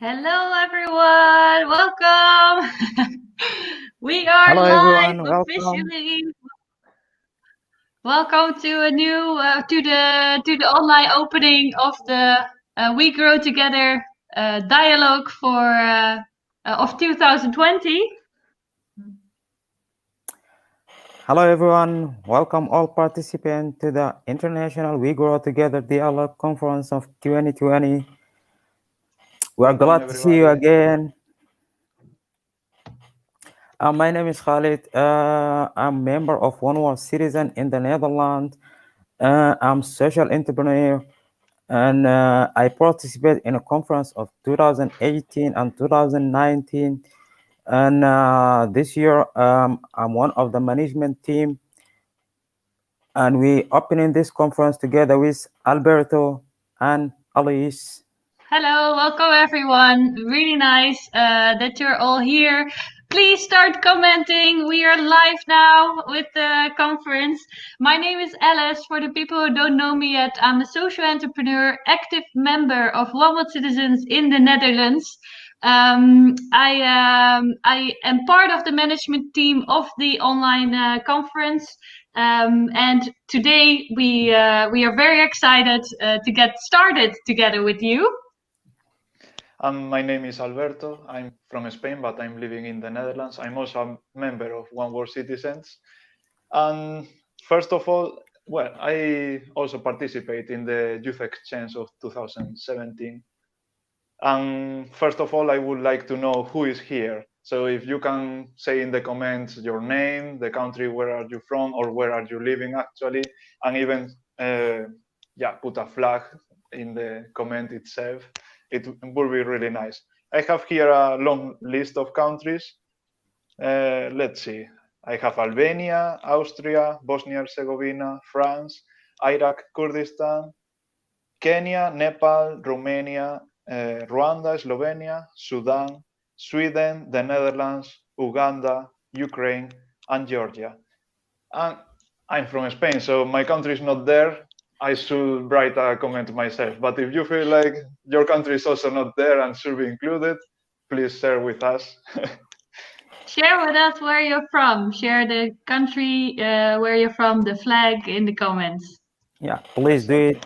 Hello, everyone. Welcome. We are Hello live everyone, welcome. officially. Welcome to a new to the online opening of the We Grow Together dialogue of 2020. Hello everyone, welcome all participants to the International We Grow Together Dialogue Conference of 2020. We are Welcome, glad to see you everybody. again. My name is Khalid. I'm member of One World Citizen in the Netherlands. I'm social entrepreneur and I participate in a conference of 2018 and 2019. And this year, I'm one of the management team, and we opening this conference together with Alberto and Alice. Hello, welcome everyone. Really nice that you're all here. Please start commenting. We are live now with the conference. My name is Alice. For the people who don't know me yet, I'm a social entrepreneur, active member of One World Citizens in the Netherlands. I am part of the management team of the online conference. And today we are very excited to get started together with you. My name is Alberto. I'm from Spain, but I'm living in the Netherlands. I'm also a member of One World Citizens. And first of all, well, I also participate in the Youth Exchange of 2017. And first of all, I would like to know who is here. So if you can say in the comments your name, the country where are you from, or where are you living actually, and even put a flag in the comment itself. It would be really nice. I have here a long list of countries. Let's see. I have Albania, Austria, Bosnia-Herzegovina, France, Iraq, Kurdistan, Kenya, Nepal, Romania, Rwanda, Slovenia, Sudan, Sweden, the Netherlands, Uganda, Ukraine, and Georgia. And I'm from Spain, so my country is not there. I should write a comment myself. But if you feel like your country is also not there and should be included, please share with us. Share with us where you're from. Share the country where you're from, the flag in the comments. Yeah, please do it.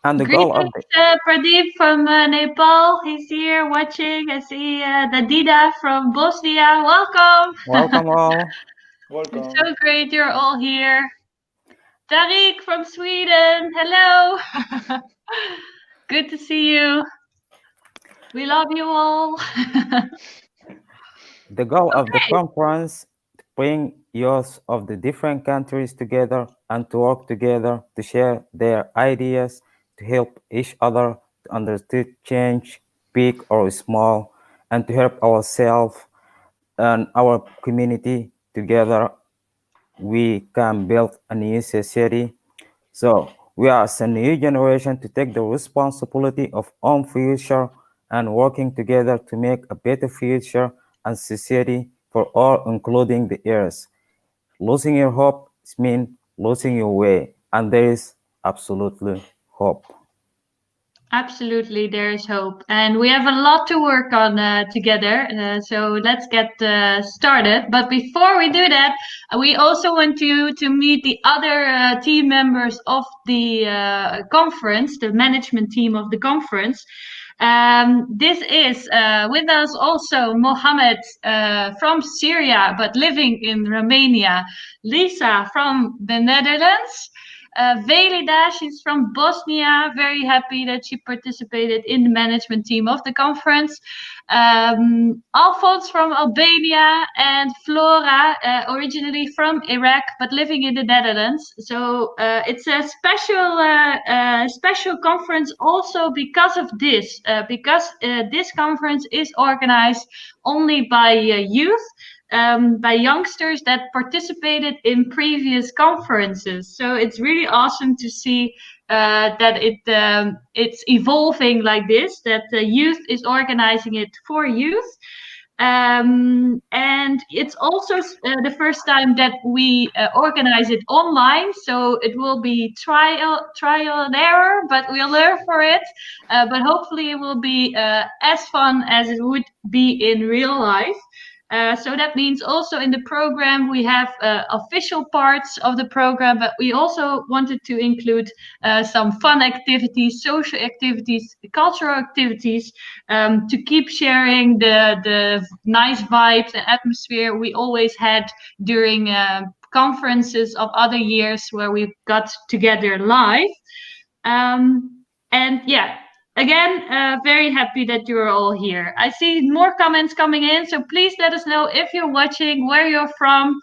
And the goal of Greetings, Pradeep from Nepal. He's here watching. I see Dadida from Bosnia. Welcome. welcome all. Welcome. It's so great you're all here. Tariq from Sweden. Hello. Good to see you. We love you all. The goal of the Okay. conference to bring youth of the different countries together and to work together to share their ideas, to help each other to understand change, big or small, and to help ourselves and our community together. We can build a new society. So we are as a new generation to take the responsibility of own future and working together to make a better future and society for all, including the earth. Losing your hope means losing your way, and there is absolutely hope. Absolutely, there is hope. And we have a lot to work on together. So let's get started. But before we do that, we also want you to meet the other team members of the conference, the management team of the conference. This is with us also Mohammed from Syria, but living in Romania, Lisa from the Netherlands. Velida, she's from Bosnia. Very happy that she participated in the management team of the conference. Alphonse from Albania and Flora, originally from Iraq but living in the Netherlands. So it's a special conference also because of this, because this conference is organized only by youth. By youngsters that participated in previous conferences. So it's really awesome to see that it's evolving like this, that the youth is organizing it for youth. And it's also the first time that we organize it online, so it will be trial and error, but we'll learn for it. But hopefully it will be as fun as it would be in real life. So that means also in the program we have official parts of the program, but we also wanted to include some fun activities, social activities, cultural activities, to keep sharing the nice vibes and atmosphere we always had during conferences of other years where we got together live. And yeah, again, very happy that you're all here. I see more comments coming in, so please let us know if you're watching, where you're from.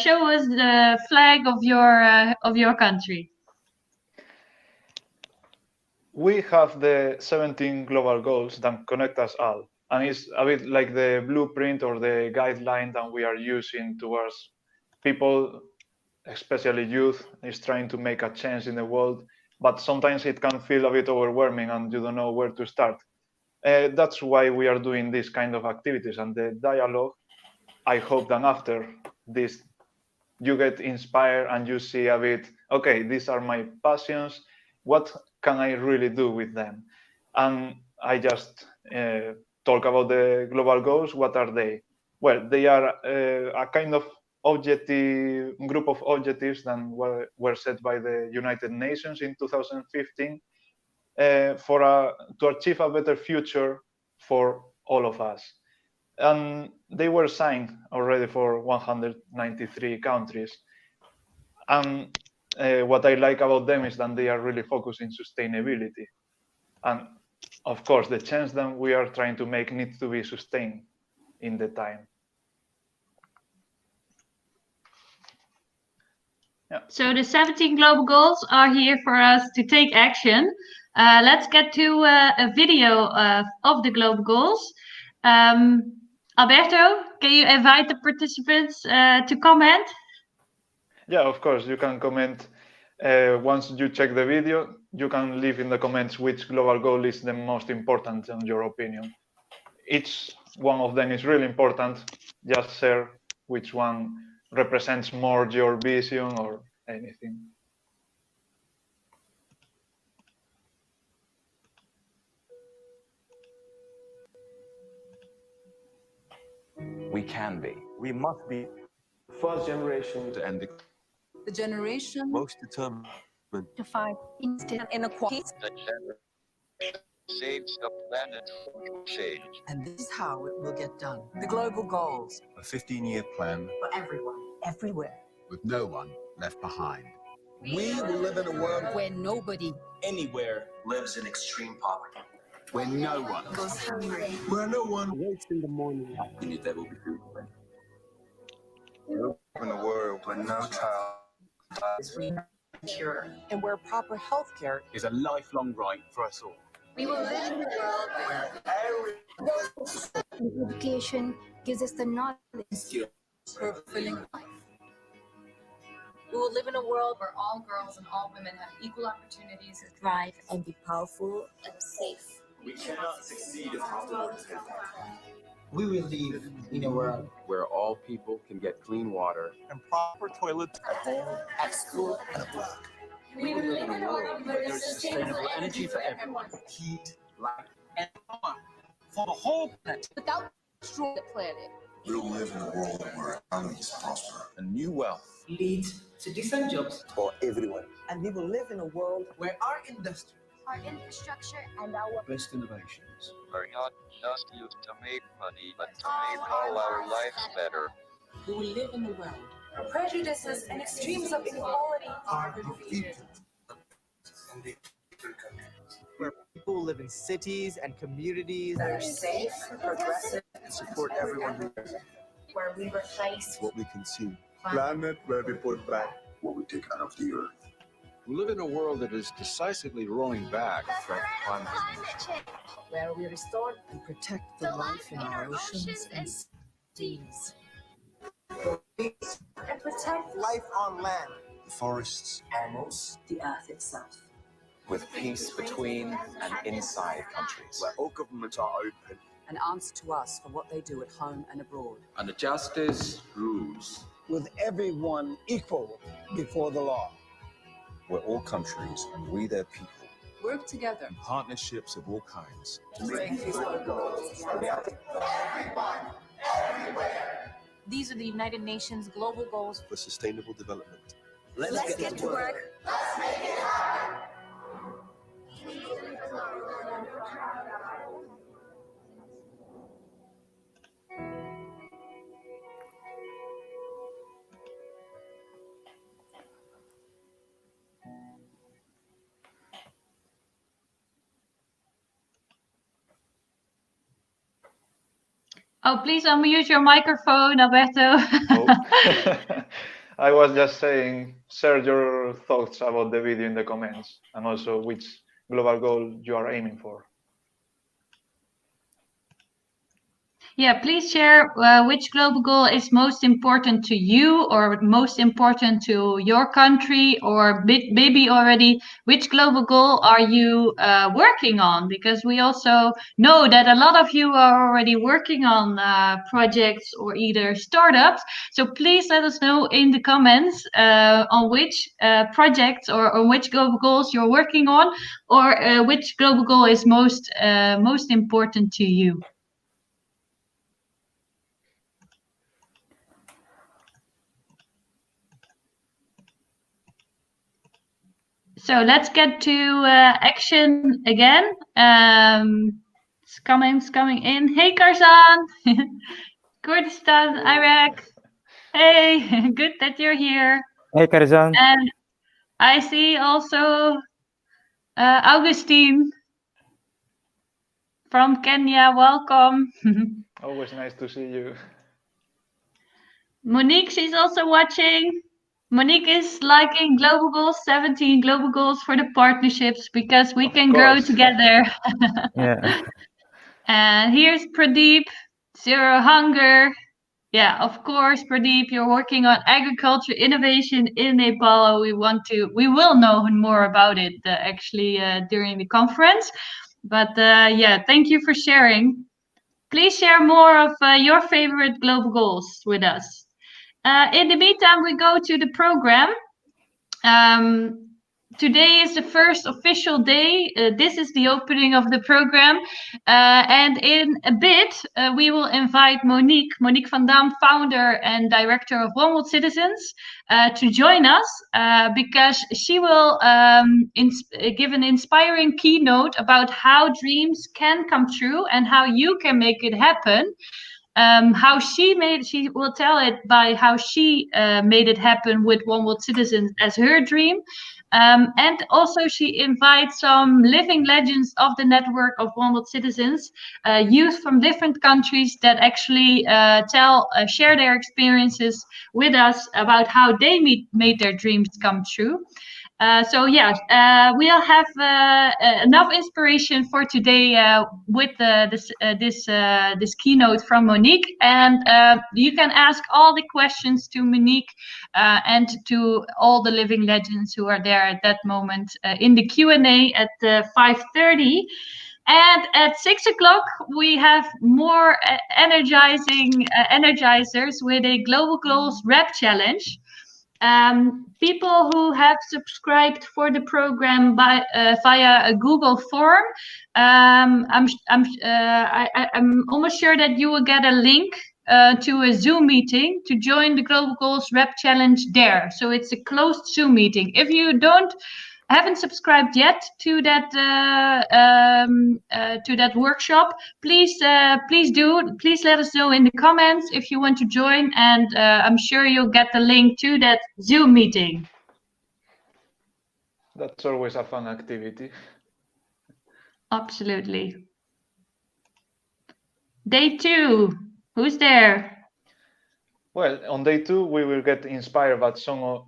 Show us the flag of your country. We have the 17 global goals that connect us all. And it's a bit like the blueprint or the guideline that we are using towards people, especially youth, is trying to make a change in the world. But sometimes it can feel a bit overwhelming and you don't know where to start. That's why we are doing this kind of activities and the dialogue. I hope that after this, you get inspired and you see a bit, okay, these are my passions. What can I really do with them? And I just talk about the global goals. What are they? Well, they are a kind of group of objectives that were set by the United Nations in 2015 to achieve a better future for all of us. And they were signed already for 193 countries. And what I like about them is that they are really focused in sustainability. And of course, the change that we are trying to make needs to be sustained in the time. Yeah. So the 17 global goals are here for us to take action. Let's get to a video of the global goals. Alberto, can you invite the participants to comment? Yeah, of course, you can comment. Once you check the video, you can leave in the comments which global goal is the most important in your opinion. Each one of them is really important. Just share which one represents more your vision or anything. We can be. We must be the first generation To end The generation most determined. to fight inequality. Saves the planet from change. And this is how it will get done. The global goals A 15-year plan for everyone, everywhere. with no one left behind. We will live in a world Where nobody anywhere lives in extreme poverty. Where no one goes hungry. Where no one wakes in the morning. there will be food. In a world where no child Is pure. And where proper health care is a lifelong right for us all. We will live in a world where education gives us the knowledge for fulfilling life. We will live in a world where all girls and all women have equal opportunities to thrive and be powerful and safe. we cannot succeed if afterwards. We will live in a world Where all people can get clean water And proper toilets at home, at school, and at work. We will live in a world where there's sustainable energy for everyone. Heat, light, and fun for the whole planet. Without destroying the planet. We will live in a world where economies prosper. a new wealth. lead to decent jobs, For everyone. and we will live in a world where our industry, Our infrastructure and our Best innovations. Are not just used to make money, but to make all our lives better. We will live in a world where prejudices and extremes of inequality Are defeated. where people live in cities and communities that are safe, progressive, And support everyone who where we replace What we consume. planet where we put back what we take out of the earth. We live in a world that is decisively rolling back the threat of climate change. where we restore and protect the life in our oceans and seas. and protect Life on land, The forests, animals, the earth itself. With peace between and inside countries. where all governments are open and answer to us for what they do at home and abroad. And the justice rules. With everyone equal before the law. We're all countries and we their people. Work together. Partnerships of all kinds. These are the United Nations global goals For sustainable development. Let's get to work. Oh, please unmute your microphone, Alberto. Oh. I was just saying, share your thoughts about the video in the comments, and also which global goal you are aiming for. Yeah, please share which global goal is most important to you or most important to your country, or maybe already which global goal are you working on? Because we also know that a lot of you are already working on projects or either startups. So please let us know in the comments on which projects or on which global goals you're working on, or which global goal is most important to you. So let's get to action again. It's coming in. Hey, Karzan, Kurdistan, Iraq. Hey, good that you're here. Hey, Karzan. And I see also Augustine from Kenya. Welcome. Always nice to see you. Monique, she's also watching. Monique is liking global goals, 17 global goals for the partnerships, because we can grow together. Yeah. And here's Pradeep, Zero Hunger. Yeah, of course, Pradeep, you're working on agriculture innovation in Nepal. We will know more about it actually during the conference. But yeah, thank you for sharing. Please share more of your favorite global goals with us. In the meantime, we go to the program. Today is the first official day. This is the opening of the program. And in a bit, we will invite Monique van Dam, founder and director of One World Citizens, to join us because she will give an inspiring keynote about how dreams can come true and how you can make it happen. She will tell it by how she made it happen with One World Citizens as her dream. And also she invites some living legends of the network of One World Citizens, youth from different countries that actually share their experiences with us about how they made their dreams come true. So yeah, we'll have enough inspiration for today with this keynote from Monique, and you can ask all the questions to Monique and to all the living legends who are there at that moment in the Q&A at 5:30. And at 6 o'clock, we have more energizers with a Global Goals Rap Challenge. People who have subscribed for the program via a Google form, I'm almost sure that you will get a link to a Zoom meeting to join the Global Goals Rap Challenge there. So it's a closed Zoom meeting. If you haven't subscribed yet to that workshop, please do. Please let us know in the comments if you want to join, and I'm sure you'll get the link to that Zoom meeting. That's always a fun activity. Absolutely. Day 2, who's there? Well, on day 2, we will get inspired by some of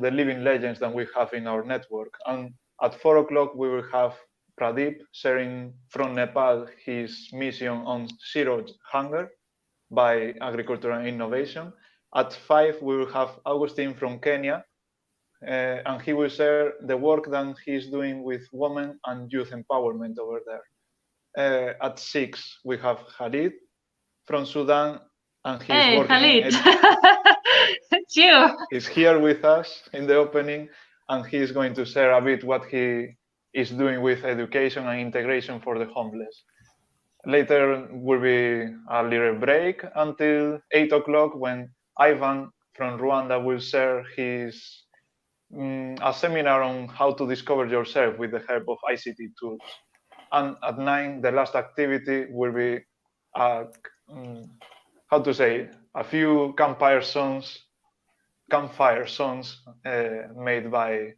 the living legends that we have in our network. And at 4 o'clock, we will have Pradeep sharing from Nepal his mission on zero hunger by agriculture and innovation. At 5, we will have Augustine from Kenya, and he will share the work that he's doing with women and youth empowerment over there. At 6, we have Khalid from Sudan, and he's Hey, working. Khalid. It's you. He's here with us in the opening, and he's going to share a bit what he is doing with education and integration for the homeless. Later will be a little break until 8 o'clock when Ivan from Rwanda will share his a seminar on how to discover yourself with the help of ICT tools. And at 9, the last activity will be how to say, a few campfire songs made by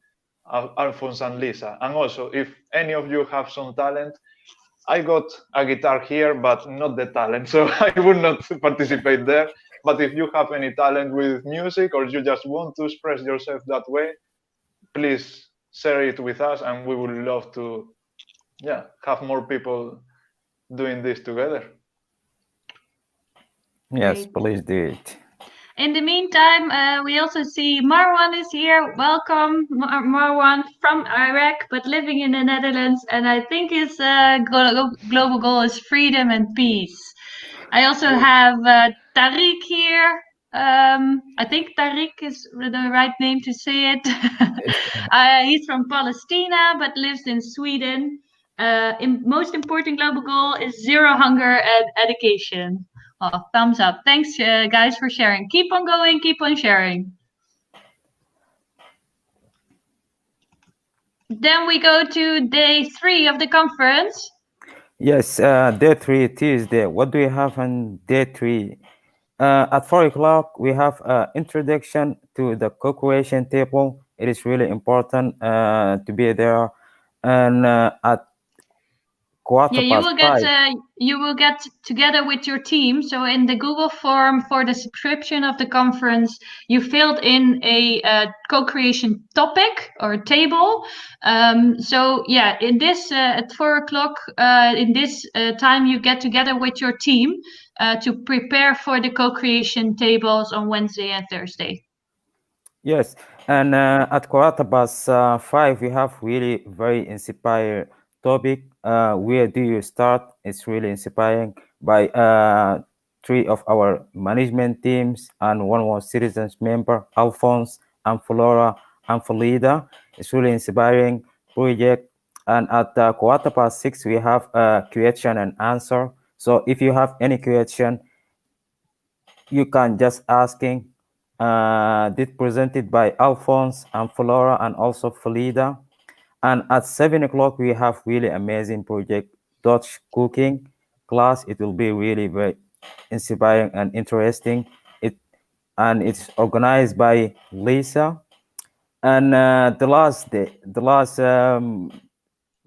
Alphonse and Lisa. And also, if any of you have some talent, I got a guitar here, but not the talent, so I would not participate there. But if you have any talent with music, or you just want to express yourself that way, please share it with us, and we would love to, have more people doing this together. Yes, Great. please do it. In the meantime, we also see Marwan is here. Welcome, Marwan, from Iraq, but living in the Netherlands. And I think his global goal is freedom and peace. I also have Tariq here. I think Tariq is the right name to say it. He's from Palestina, but lives in Sweden. Most important global goal is zero hunger and education. Oh, thumbs up. Thanks, guys, for sharing. Keep on going, keep on sharing. Then we go to day 3 of the conference. Yes, day 3, Tuesday. What do we have on day 3? At 4 o'clock, we have introduction to the co-creation table. It is really important to be there. And at quarter past 5. You will get together with your team. So in the Google form for the subscription of the conference, you filled in a co-creation topic or table. So yeah, in this at 4 o'clock, in this time, you get together with your team to prepare for the co-creation tables on Wednesday and Thursday. Yes, and at quarter past 5, we have really very inspiring topic. Where do you start? It's really inspiring by 3 of our management teams and one more citizens member, Alphonse and Flora and Felida. It's really inspiring project. And at quarter past 6, we have a question and answer. So if you have any question, you can just asking. This presented by Alphonse and Flora and also Felida. And at 7 o'clock, we have really amazing project, Dutch cooking class. It will be really very inspiring and interesting. It's organized by Lisa. And the last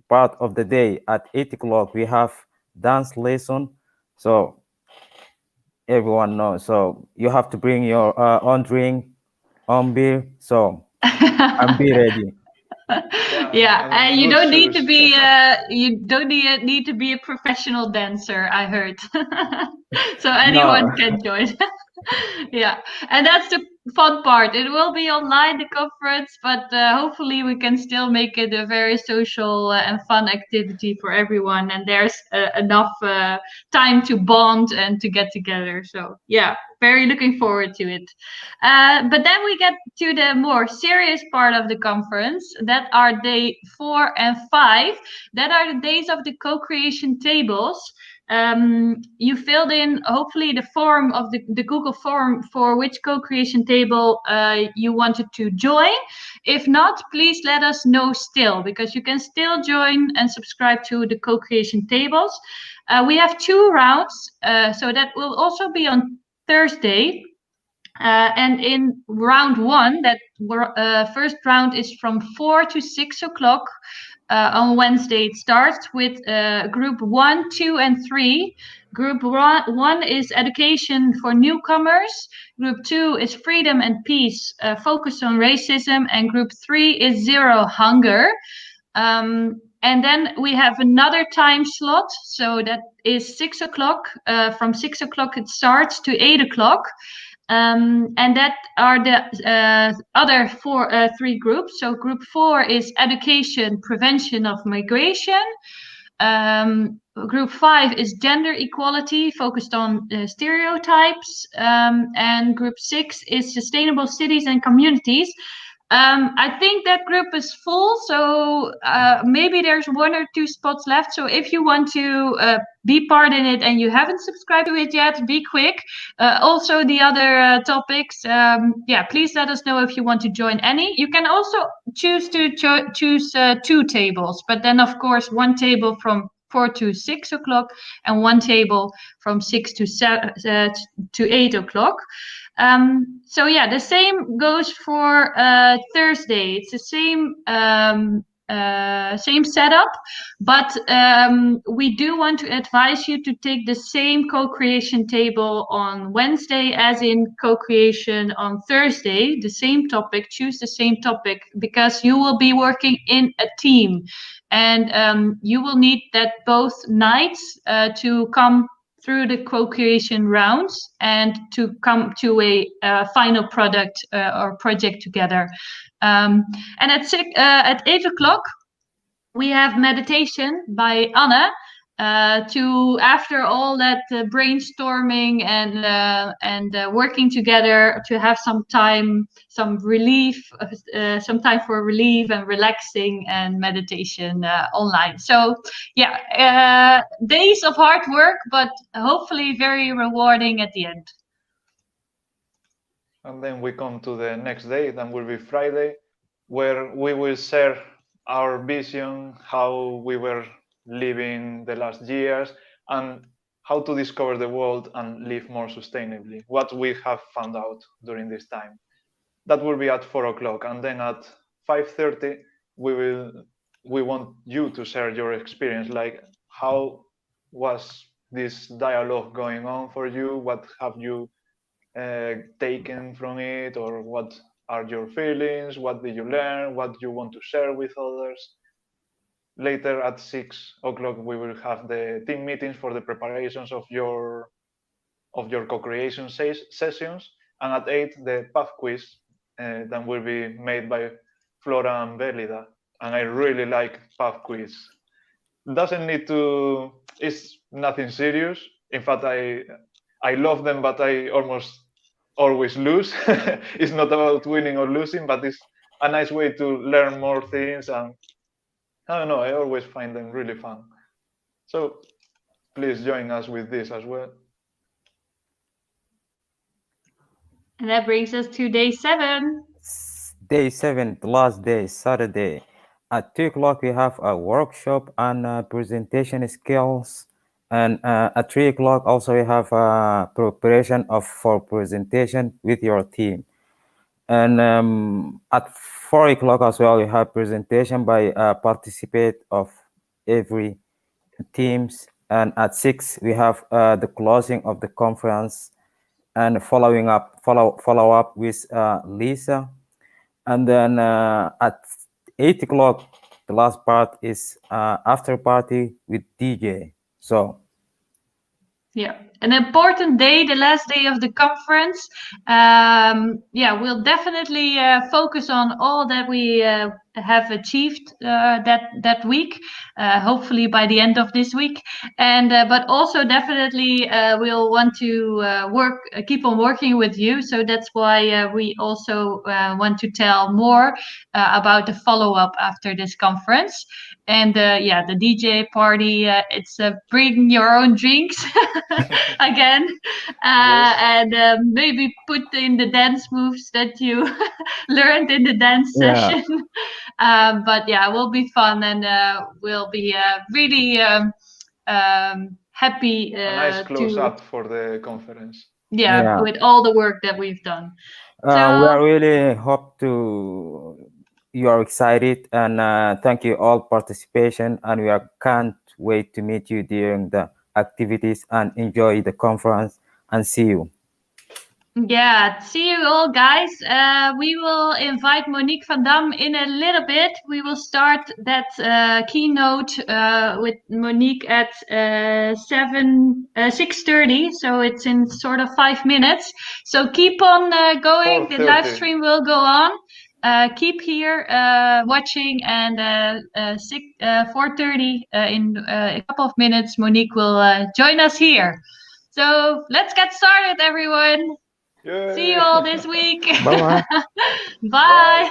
part of the day at 8 o'clock, we have dance lesson. So everyone knows. So you have to bring your own drink, own beer. So I'm be ready. Yeah, you don't need to be need to be a professional dancer, I heard. So anyone can join. Yeah, and that's the fun part. It will be online, the conference, but hopefully we can still make it a very social and fun activity for everyone, and there's enough time to bond and to get together. So yeah, very looking forward to it. But then we get to the more serious part of the conference. That are day 4 and 5. That are the days of the co-creation tables. You filled in hopefully the form of the Google form for which co-creation table you wanted to join. If not, please let us know still, because you can still join and subscribe to the co-creation tables. We have 2 rounds, so that will also be on Thursday. And in round 1, that first round is from 4 to 6 o'clock. On Wednesday, it starts with group 1, 2, and 3. Group 1 is education for newcomers. Group 2 is freedom and peace, focused on racism. And group 3 is zero hunger. And then we have another time slot. So that is 6 o'clock. From 6 o'clock, it starts to 8 o'clock. And that are the other 3 groups. So group 4 is education, prevention of migration. Group 5 is gender equality, focused on stereotypes. And group 6 is sustainable cities and communities. I think that group is full, so maybe there's 1 or 2 spots left. So if you want to be part in it and you haven't subscribed to it yet, be quick. Also, the other topics, please let us know if you want to join any. You can also choose to choose 2 tables, but then of course 1 table from 4 to 6 o'clock and 1 table from 6 to 8 o'clock. So yeah, the same goes for Thursday. It's the same setup, but we do want to advise you to take the same co-creation table on Wednesday as in co-creation on Thursday. The same topic, choose the same topic, because you will be working in a team, and you will need that both nights to come through the co-creation rounds and to come to a final product or project together. And at 8 o'clock, we have meditation by Anne, to, after all that brainstorming and working together, to have some time, some time for relief and relaxing and meditation online. So yeah, days of hard work, but hopefully very rewarding at the end. And then we come to the next day, that will be Friday, where we will share our vision, how we were living the last years, and how to discover the world and live more sustainably, what we have found out during this time. That will be at 4 o'clock. And then at 5:30, we want you to share your experience, like how was this dialogue going on for you? What have you taken from it, or what are your feelings? What did you learn? What do you want to share with others? Later at 6 o'clock, we will have the team meetings for the preparations of your co-creation sessions. And at 8, the path quiz that will be made by Flora and Belida. And I really like path quiz. Doesn't need to, it's nothing serious. In fact, I love them, but I almost always lose. It's not about winning or losing, but it's a nice way to learn more things, and I don't know, I always find them really fun. So please join us with this as well. And that brings us to day 7. Day 7, the last day, Saturday. At 2 o'clock, we have a workshop on presentation skills. And at 3 o'clock, also we have a preparation for presentation with your team. And at 4 o'clock as well, we have presentation by participant of every teams. And at 6, we have the closing of the conference and follow up with Lisa. And then at 8 o'clock, the last part is after party with DJ. So yeah, an important day, the last day of the conference. We'll definitely focus on all that we have achieved that week, hopefully by the end of this week. And but also definitely we'll want to keep on working with you. So that's why we also want to tell more about the follow-up after this conference. And the DJ party, it's bring your own drinks again, and maybe put in the dance moves that you learned in the dance session. But yeah, it will be fun, and we'll be really happy. A nice close-up for the conference. Yeah, with all the work that we've done. We are really hope you are excited, and thank you all participation, and we can't wait to meet you during the activities and enjoy the conference, and see you. Yeah, see you all, guys. We will invite Monique van Dam in a little bit. We will start that keynote with Monique at 6:30. So it's in sort of 5 minutes. So keep on going. The live stream will go on. keep here watching, and 4:30 in a couple of minutes, Monique will join us here. So let's get started, everyone. Yay. See you all this week. Bye-bye. Bye.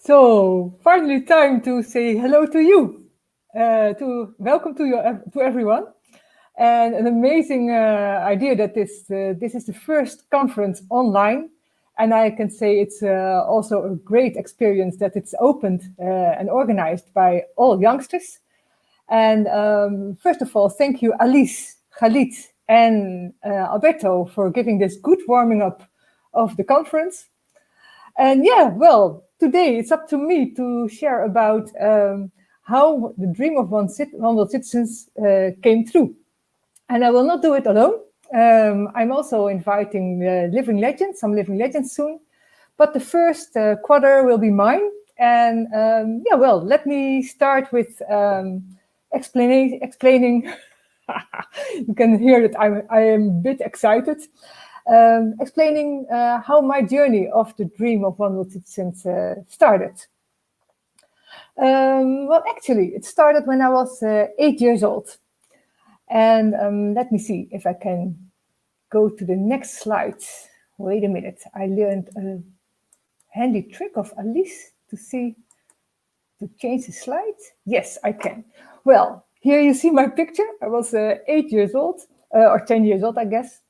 So finally, time to say hello to you, to welcome to everyone, and an amazing idea that this is the first conference online, and I can say it's also a great experience that it's opened and organized by all youngsters. And first of all, thank you, Alice, Khalid, and Alberto for giving this good warming up of the conference. And yeah, well, today it's up to me to share about how the dream of One World Citizens came true. And I will not do it alone. I'm also inviting living legends, some living legends soon. But the first quarter will be mine. And yeah, well, let me start with explaining. You can hear that I am a bit excited. Explaining how my journey of the dream of One World Citizens started. Well, actually, it started when I was 8 years old. And let me see if I can go to the next slide. Wait a minute. I learned a handy trick of Alice to see, to change the slide. Yes, I can. Well, here you see my picture. I was 8 years old, or 10 years old, I guess.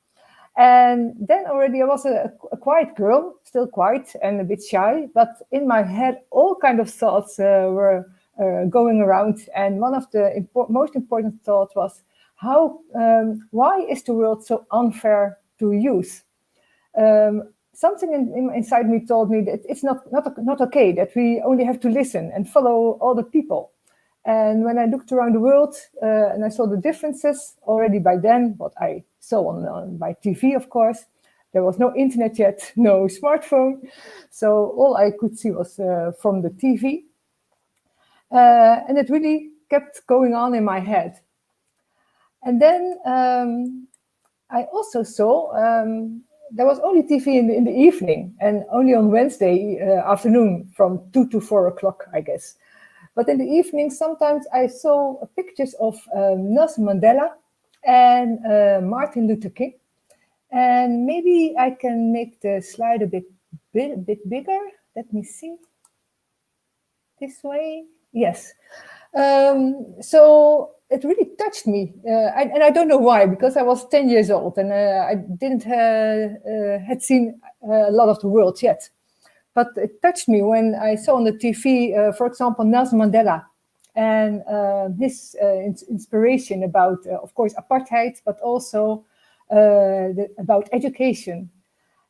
And then already I was a quiet girl, still quiet and a bit shy, but in my head, all kind of thoughts were going around. And one of the most important thoughts was, why is the world so unfair to youth? Something inside me told me that it's not okay, that we only have to listen and follow all the people. And when I looked around the world and I saw the differences already by then, what I saw on by TV, of course, there was no internet yet, no smartphone. So all I could see was from the TV. And it really kept going on in my head. And then I also saw there was only TV in the evening and only on Wednesday afternoon from 2 to 4 o'clock, I guess. But in the evening, sometimes I saw pictures of Nelson Mandela and Martin Luther King. And maybe I can make the slide a bit bigger. Let me see. This way. Yes. So it really touched me. And I don't know why, because I was 10 years old and I didn't had seen a lot of the world yet. But it touched me when I saw on the TV, for example, Nelson Mandela and his inspiration about, of course, apartheid, but also about education.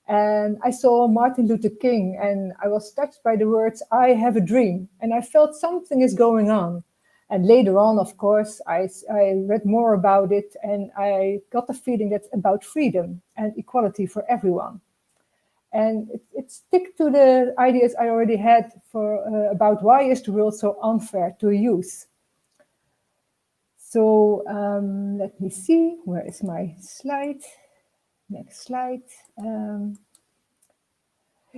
And I saw Martin Luther King and I was touched by the words, "I have a dream." And I felt something is going on. And later on, of course, I read more about it and I got the feeling that's about freedom and equality for everyone. And it stick to the ideas I already had about why is the world so unfair to youth. So let me see, where is my slide? Next slide.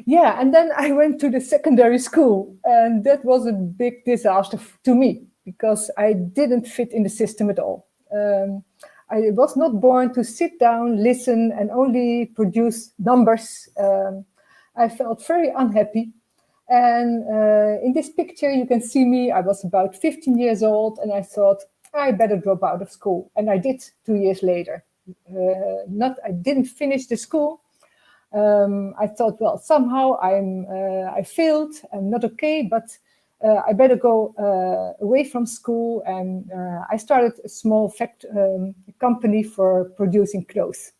Yeah, and then I went to the secondary school and that was a big disaster to me because I didn't fit in the system at all. I was not born to sit down, listen, and only produce numbers. I felt very unhappy. And in this picture, you can see me. I was about 15 years old, and I thought, I better drop out of school. And I did 2 years later. I didn't finish the school. I thought, well, somehow I failed. I'm not okay, but I better go away from school, and I started a small company for producing clothes.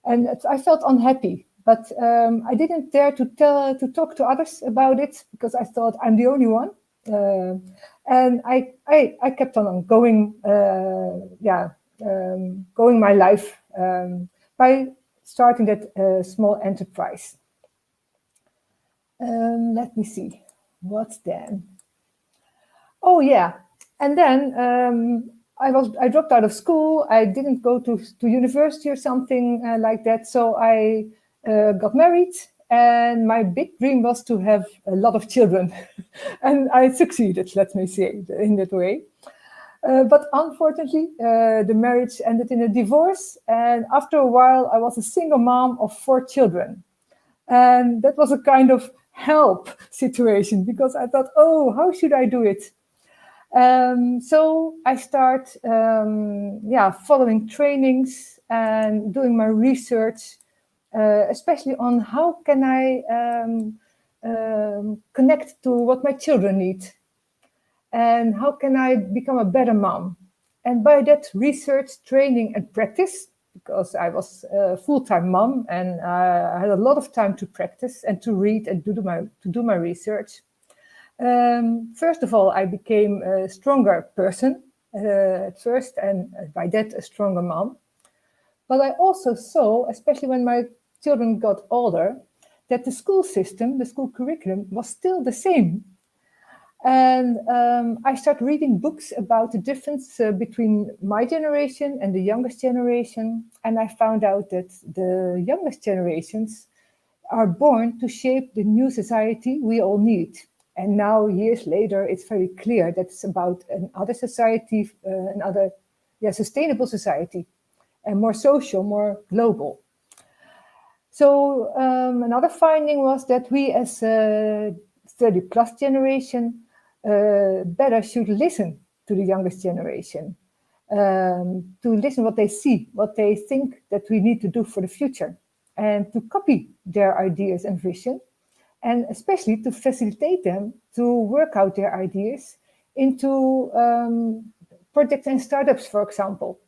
And I felt unhappy, but I didn't dare to talk to others about it because I thought I'm the only one. And I kept on going, going my life by starting that small enterprise. Let me see. What then? Oh yeah, and then I dropped out of school. I didn't go to university or something like that. So I got married, and my big dream was to have a lot of children, and I succeeded. Let me say in that way. But unfortunately, the marriage ended in a divorce, and after a while, I was a single mom of 4 children, and that was a kind of help situation because I thought, oh, how should I do it? So I start, following trainings and doing my research, especially on how can I connect to what my children need, and how can I become a better mom? And by that research, training, and practice, because I was a full-time mom and I had a lot of time to practice and to read and to do my research. First of all, I became a stronger person at first, and by that a stronger mom. But I also saw, especially when my children got older, that the school system, the school curriculum was still the same. And I started reading books about the difference between my generation and the youngest generation. And I found out that the youngest generations are born to shape the new society we all need. And now, years later, it's very clear that it's about another society, another sustainable society, and more social, more global. So another finding was that we as 30-plus generation better should listen to the youngest generation, to listen what they see, what they think that we need to do for the future, and to copy their ideas and vision, and especially to facilitate them to work out their ideas into projects and startups, for example,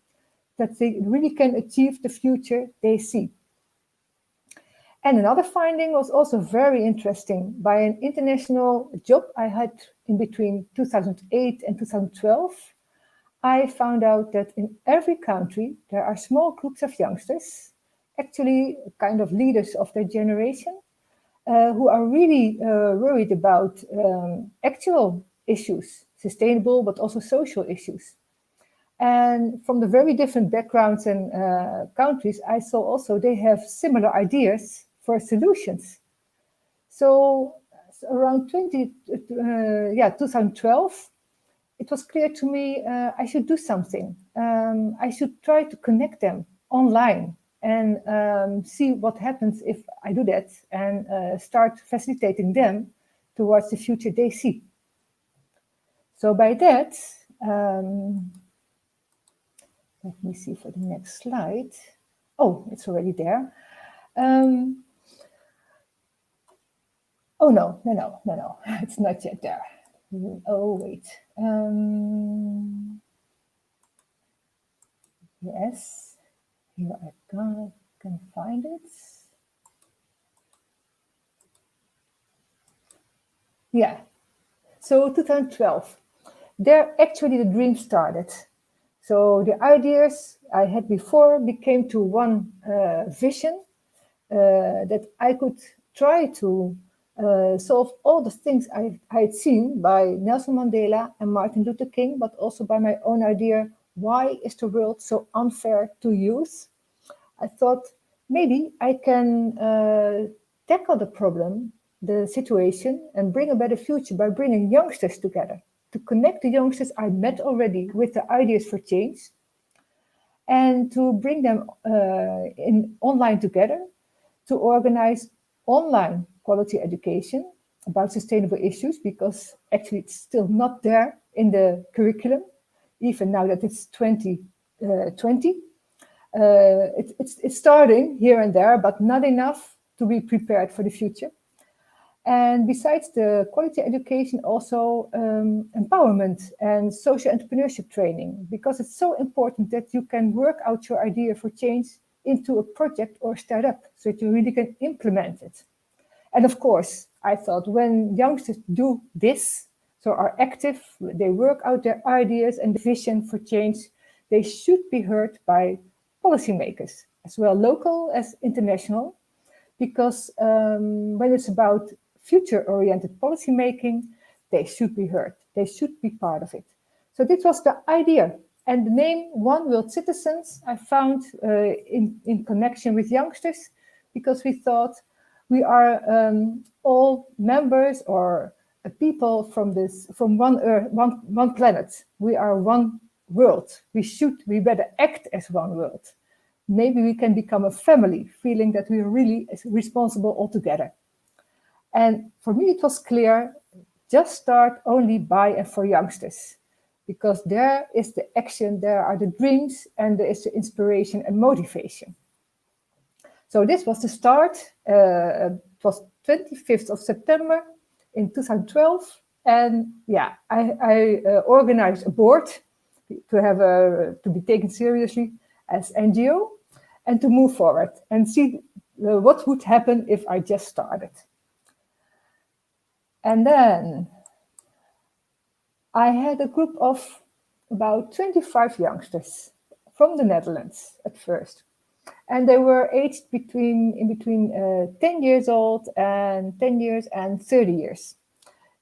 that they really can achieve the future they see. And another finding was also very interesting. By an international job I had in between 2008 and 2012, I found out that in every country there are small groups of youngsters, actually kind of leaders of their generation, who are really worried about actual issues, sustainable but also social issues. And from the very different backgrounds and countries, I saw also they have similar ideas for solutions. So around 2012, it was clear to me I should do something. I should try to connect them online and see what happens if I do that, and start facilitating them towards the future they see. So by that, let me see for the next slide. Oh, it's already there. Oh, no, it's not yet there. Oh, wait. Yes, here I can find it. Yeah, so 2012, there actually the dream started. So the ideas I had before became to one vision that I could try to solve all the things I had seen by Nelson Mandela and Martin Luther King, but also by my own idea, why is the world so unfair to youth? I thought maybe I can tackle the problem, the situation, and bring a better future by bringing youngsters together, to connect the youngsters I met already with the ideas for change, and to bring them online together, to organize online quality education about sustainable issues, because actually it's still not there in the curriculum, even now that it's 2020. It's starting here and there, but not enough to be prepared for the future. And besides the quality education, also empowerment and social entrepreneurship training, because it's so important that you can work out your idea for change into a project or startup so that you really can implement it. And of course, I thought when youngsters do this, so are active, they work out their ideas and vision for change, they should be heard by policymakers, as well local as international, because when it's about future-oriented policy making, they should be heard. They should be part of it. So this was the idea. And the name One World Citizens I found in connection with youngsters, because we thought we are all members or people from one earth, one planet. We are one world. We better act as one world. Maybe we can become a family, feeling that we are really responsible all together. And for me, it was clear, just start only by and for youngsters, because there is the action, there are the dreams, and there is the inspiration and motivation. So this was the start. It was 25th of September in 2012. And yeah, I organized a board to be taken seriously as NGO and to move forward and see what would happen if I just started. And then I had a group of about 25 youngsters from the Netherlands at first. And they were aged in between 10 years old and 10 years and 30 years.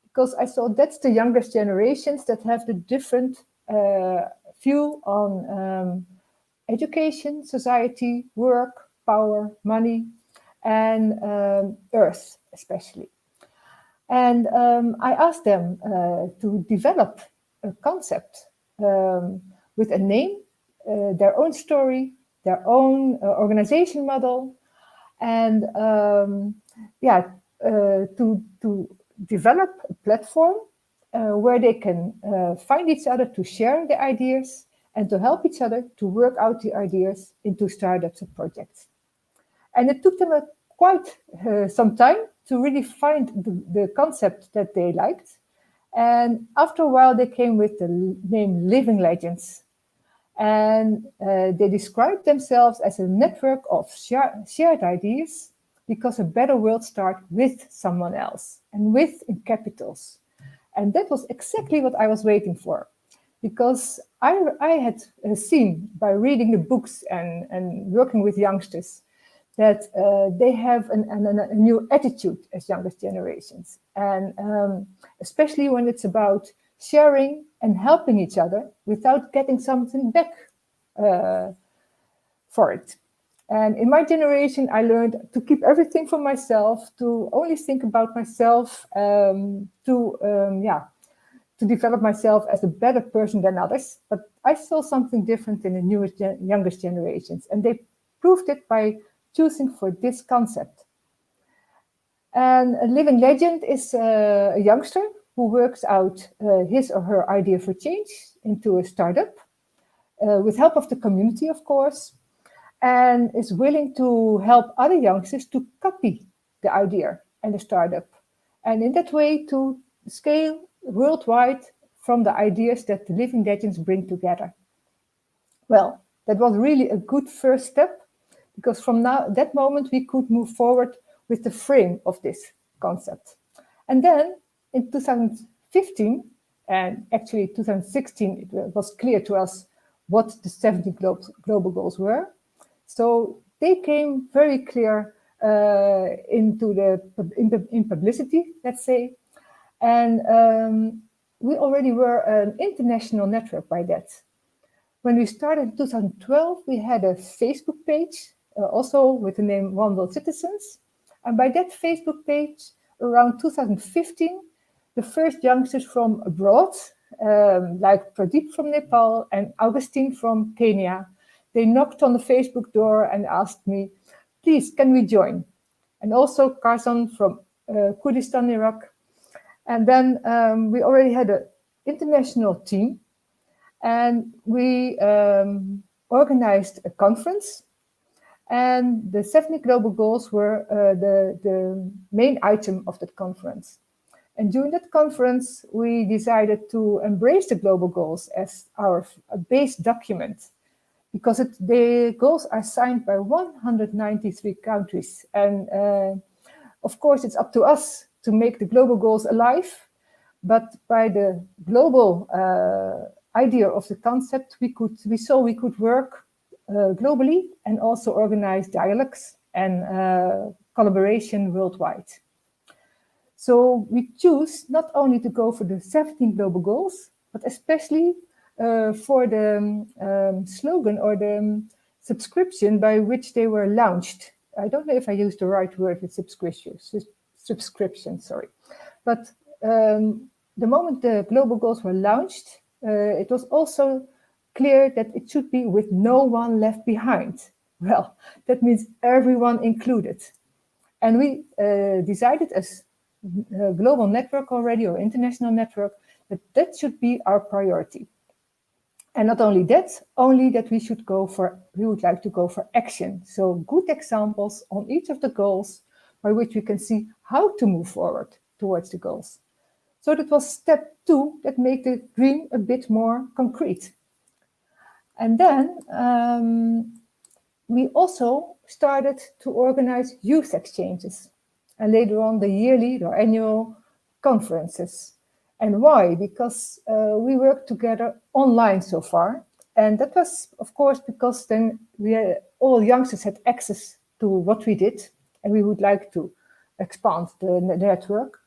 Because I thought that's the youngest generations that have the different view on education, society, work, power, money, and earth especially. And I asked them to develop a concept with a name, their own story, their own organization model, and to develop a platform where they can find each other to share their ideas and to help each other to work out the ideas into startups and projects. And it took them quite some time to really find the concept that they liked. And after a while, they came with the name Living Legends. And they described themselves as a network of shared ideas, because a better world starts with someone else, and with in capitals. And that was exactly what I was waiting for, because I had seen by reading the books and working with youngsters that they have a new attitude as youngest generations. And especially when it's about sharing and helping each other without getting something back for it. And in my generation, I learned to keep everything for myself, to only think about myself, to develop myself as a better person than others. But I saw something different in the youngest generations, and they proved it by choosing for this concept. And a living legend is a youngster who works out his or her idea for change into a startup, with help of the community, of course, and is willing to help other youngsters to copy the idea and the startup, and in that way to scale worldwide from the ideas that the living legends bring together. Well, that was really a good first step, because from that moment we could move forward with the frame of this concept. And then in 2015, and actually 2016, it was clear to us what the 17 global goals were. So they came very clear in publicity, let's say. And we already were an international network by that. When we started in 2012, we had a Facebook page, also with the name One World Citizens. And by that Facebook page, around 2015, the first youngsters from abroad, like Pradeep from Nepal and Augustine from Kenya, they knocked on the Facebook door and asked me, please, can we join? And also Karzan from Kurdistan, Iraq. And then we already had an international team, and we organized a conference. And the 70 global goals were the main item of that conference. And during that conference, we decided to embrace the global goals as our base document, because the goals are signed by 193 countries. And of course, it's up to us to make the global goals alive. But by the global idea of the concept, we saw we could work globally and also organize dialogues and collaboration worldwide. So we choose not only to go for the 17 global goals, but especially for the slogan or the subscription by which they were launched. I don't know if I used the right word with subscription, sorry. But the moment the global goals were launched, it was also clear that it should be with no one left behind. Well, that means everyone included. And we decided as a global network already, or international network, that should be our priority. And not only that we would like to go for action. So good examples on each of the goals by which we can see how to move forward towards the goals. So that was step 2 that made the dream a bit more concrete. And then we also started to organize youth exchanges, and later on the yearly or annual conferences. And why? Because we worked together online so far. And that was, of course, because then all youngsters had access to what we did, and we would like to expand the network.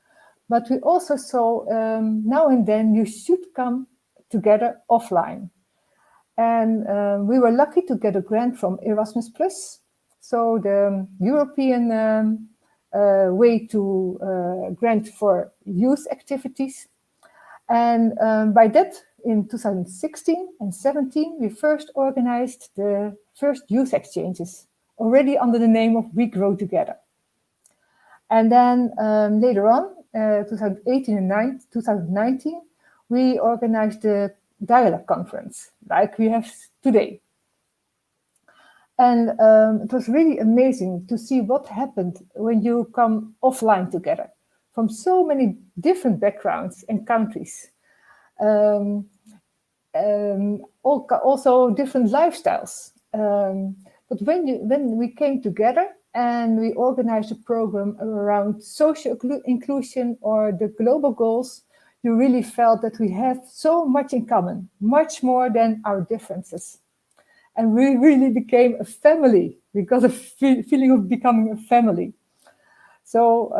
But we also saw now and then you should come together offline. And we were lucky to get a grant from Erasmus+. So the European way to grant for youth activities. And by that, in 2016 and 17, we first organized the first youth exchanges, already under the name of We Grow Together. And then later on, 2018 and 2019, we organized the dialogue conference, like we have today. And it was really amazing to see what happened when you come offline together from so many different backgrounds and countries. Also different lifestyles. But when we came together and we organized a program around social inclusion or the global goals, you really felt that we have so much in common, much more than our differences. And we really became a family. We got a feeling of becoming a family. So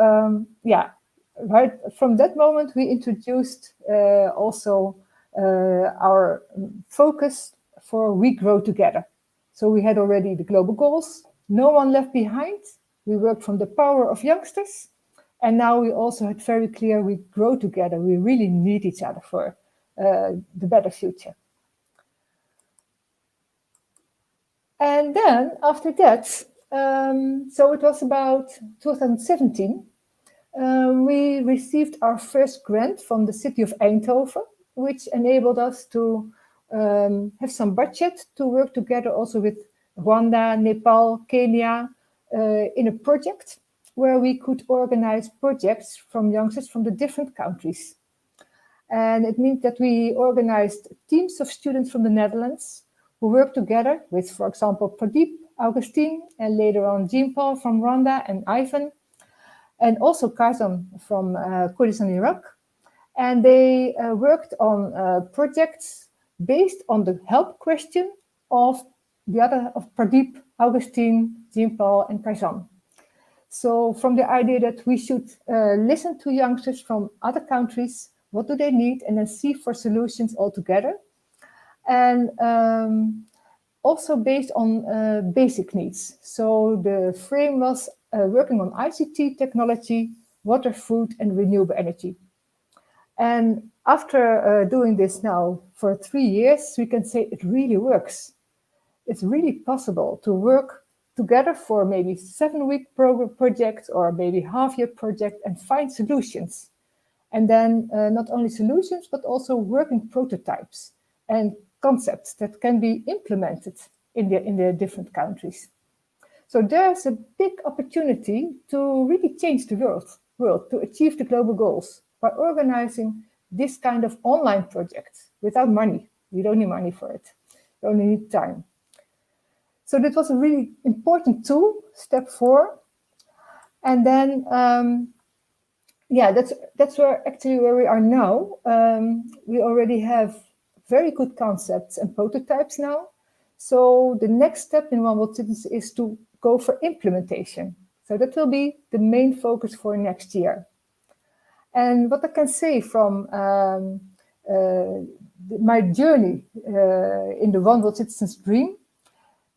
yeah, right from that moment, we introduced also our focus for We Grow Together. So we had already the global goals, no one left behind. We worked from the power of youngsters. And now we also had very clear, we grow together. We really need each other for the better future. And then after that, so it was about 2017, we received our first grant from the city of Eindhoven, which enabled us to have some budget to work together also with Rwanda, Nepal, Kenya, in a project where we could organize projects from youngsters from the different countries. And it means that we organized teams of students from the Netherlands who worked together with, for example, Pradeep, Augustine, and later on Jean-Paul from Rwanda and Ivan, and also Kazan from Kurdistan, Iraq. And they worked on projects based on the help question of Pradeep, Augustine, Jean-Paul, and Kazan. So from the idea that we should listen to youngsters from other countries, what do they need, and then see for solutions all together. And also based on basic needs. So the frame was working on ICT technology, water, food, and renewable energy. And after doing this now for 3 years, we can say it really works. It's really possible to work together for maybe 7-week program project or maybe half-year project and find solutions. And then not only solutions, but also working prototypes and concepts that can be implemented in the different countries. So there's a big opportunity to really change the world to achieve the global goals by organizing this kind of online projects without money. You don't need money for it. You only need time. So that was a really important tool, step 4. And then, yeah, that's where we are now. We already have very good concepts and prototypes now. So the next step in One World Citizens is to go for implementation. So that will be the main focus for next year. And what I can say from my journey in the One World Citizens dream,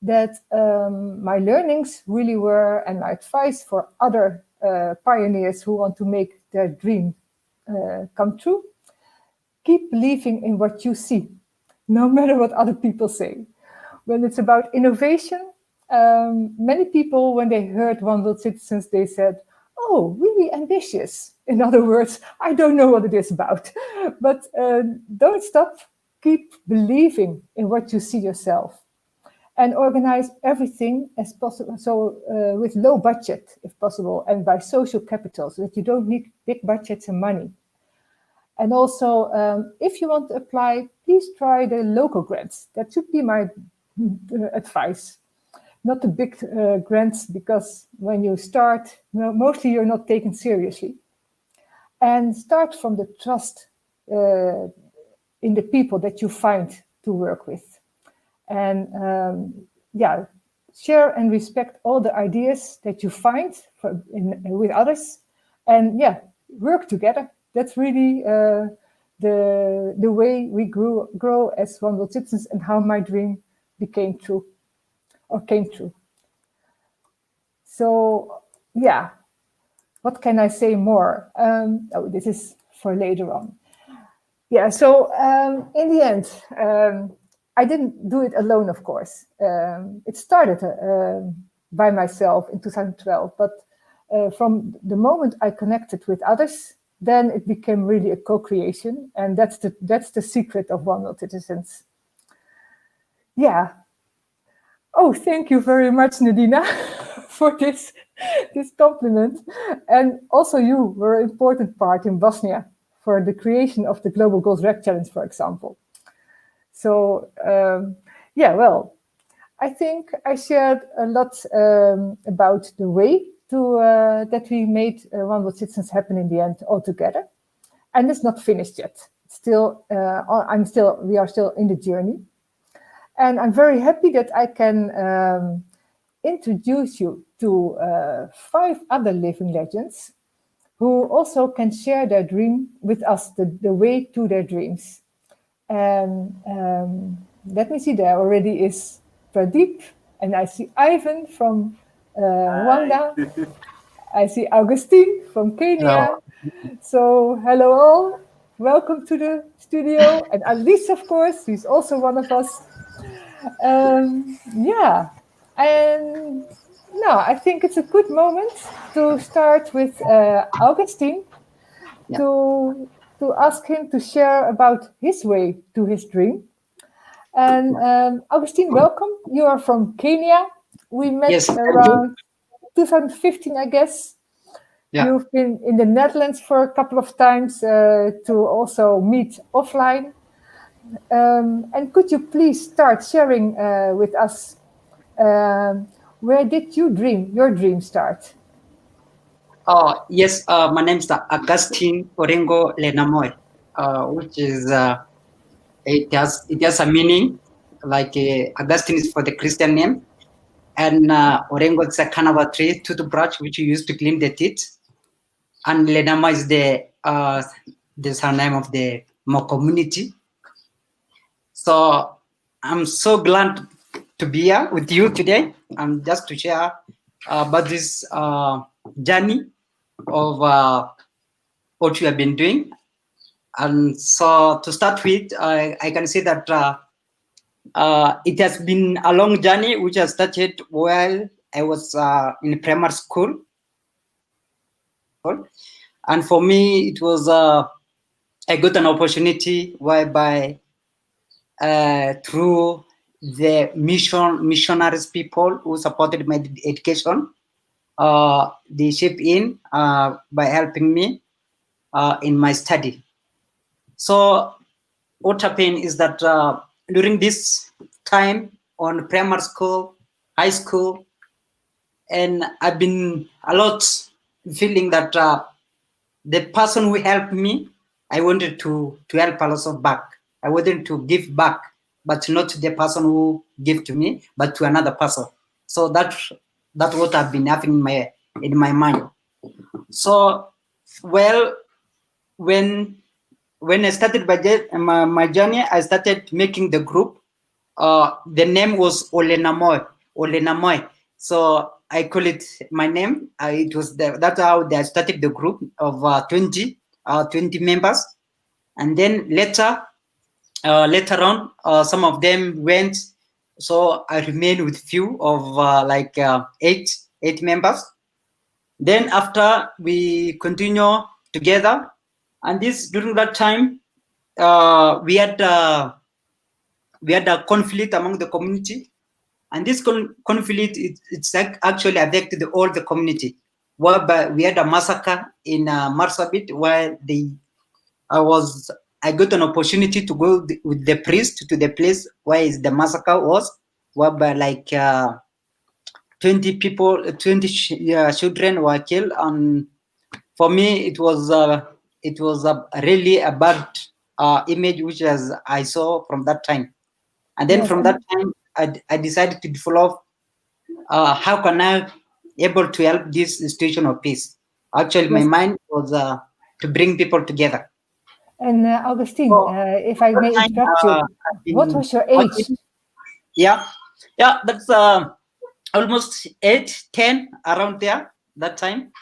that my learnings really were, and my advice for other pioneers who want to make their dream come true, keep believing in what you see, no matter what other people say. When it's about innovation, many people, when they heard One World Citizens, they said, oh, really ambitious. In other words, I don't know what it is about. But don't stop, keep believing in what you see yourself. And organize everything as possible, so with low budget, if possible, and by social capital, so that you don't need big budgets and money. And also, if you want to apply, please try the local grants. That should be my advice. Not the big grants, because when you start, mostly you're not taken seriously. And start from the trust in the people that you find to work with. And yeah, share and respect all the ideas that you find with others. And yeah, work together. That's really the way we grow as One World Citizens, and how my dream came true. So yeah, what can I say more? Oh, this is for later on. Yeah, so in the end, I didn't do it alone, of course. It started by myself in 2012, but from the moment I connected with others, then it became really a co-creation, and that's the secret of One World Citizens. Yeah. Oh, thank you very much, Nadina, for this compliment. And also you were an important part in Bosnia for the creation of the Global Goals Rec Challenge, for example. So, yeah, well, I think I shared a lot about the way that we made One World Citizens happen in the end all together. And it's not finished yet. Still, we are still in the journey. And I'm very happy that I can introduce you to 5 other living legends who also can share their dream with us, the way to their dreams. And let me see, there already is Pradeep, and I see Ivan from Rwanda. I see Augustine from Kenya. Hello. So hello all, welcome to the studio. And Alice, of course, she's also one of us. Yeah, and no, I think it's a good moment to start with Augustine, to ask him to share about his way to his dream. And Augustine, welcome. You are from Kenya. We met around 2015, I guess. Yeah. You've been in the Netherlands for a couple of times to also meet offline. And could you please start sharing with us where did your dream start? Yes, my name is Augustine Orengo Lenamoy, which is it has a meaning like Augustine is for the Christian name, and Orengo is a carnivore tree toothbrush which you use to clean the teeth, and Lenamoy is the surname of the Mo community. So I'm so glad to be here with you today and just to share about this journey of what we have been doing. And so to start with, I can say that it has been a long journey which has started while I was in primary school. And for me, it was, I got an opportunity whereby through the missionaries people who supported my education, they chipped in by helping me in my study. So what happened is that during this time on primary school, high school, and I've been a lot feeling that the person who helped me, I wanted to help a lot back. I wanted to give back, but not to the person who gave to me, but to another person. So that's what I've been having in my mind. So, well, when I started my journey, I started making the group. The name was Olenamoy. So I call it my name. It was that's how I started the group of 20 members, and then later on, some of them went. So I remained with few of eight members. Then after we continue together, and during that time, we had a conflict among the community, and this conflict it's actually affected all the community. Whereby we had a massacre in Marsabit, where I got an opportunity to go with the priest to the place where the massacre was, whereby 20 children were killed. And for me, it was really a bad image which I saw from that time. And then from that time, I decided to develop how can I able to help this situation of peace. Actually, my mind was to bring people together. And Augustine, if I may interrupt you, what was your age? Yeah, that's almost 8, 10 around there that time,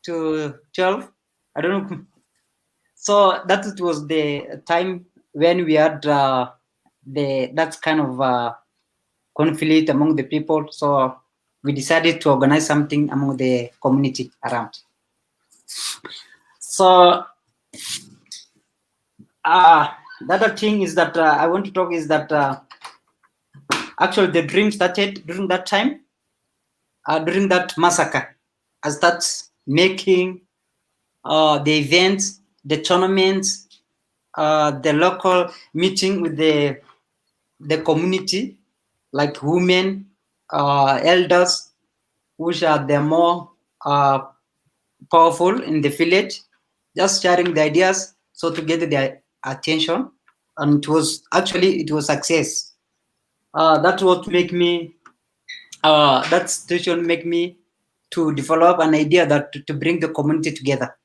to 12. I don't know. So that was the time when we had that kind of conflict among the people. So we decided to organize something among the community around. So the other thing is that I want to talk is that actually the dream started during that time, during that massacre. I started making the events, the tournaments, the local meeting with the community, like women, elders, which are the more powerful in the village, just sharing the ideas so to get their attention. And it was success. That's what make me that situation make me to develop an idea that to bring the community together.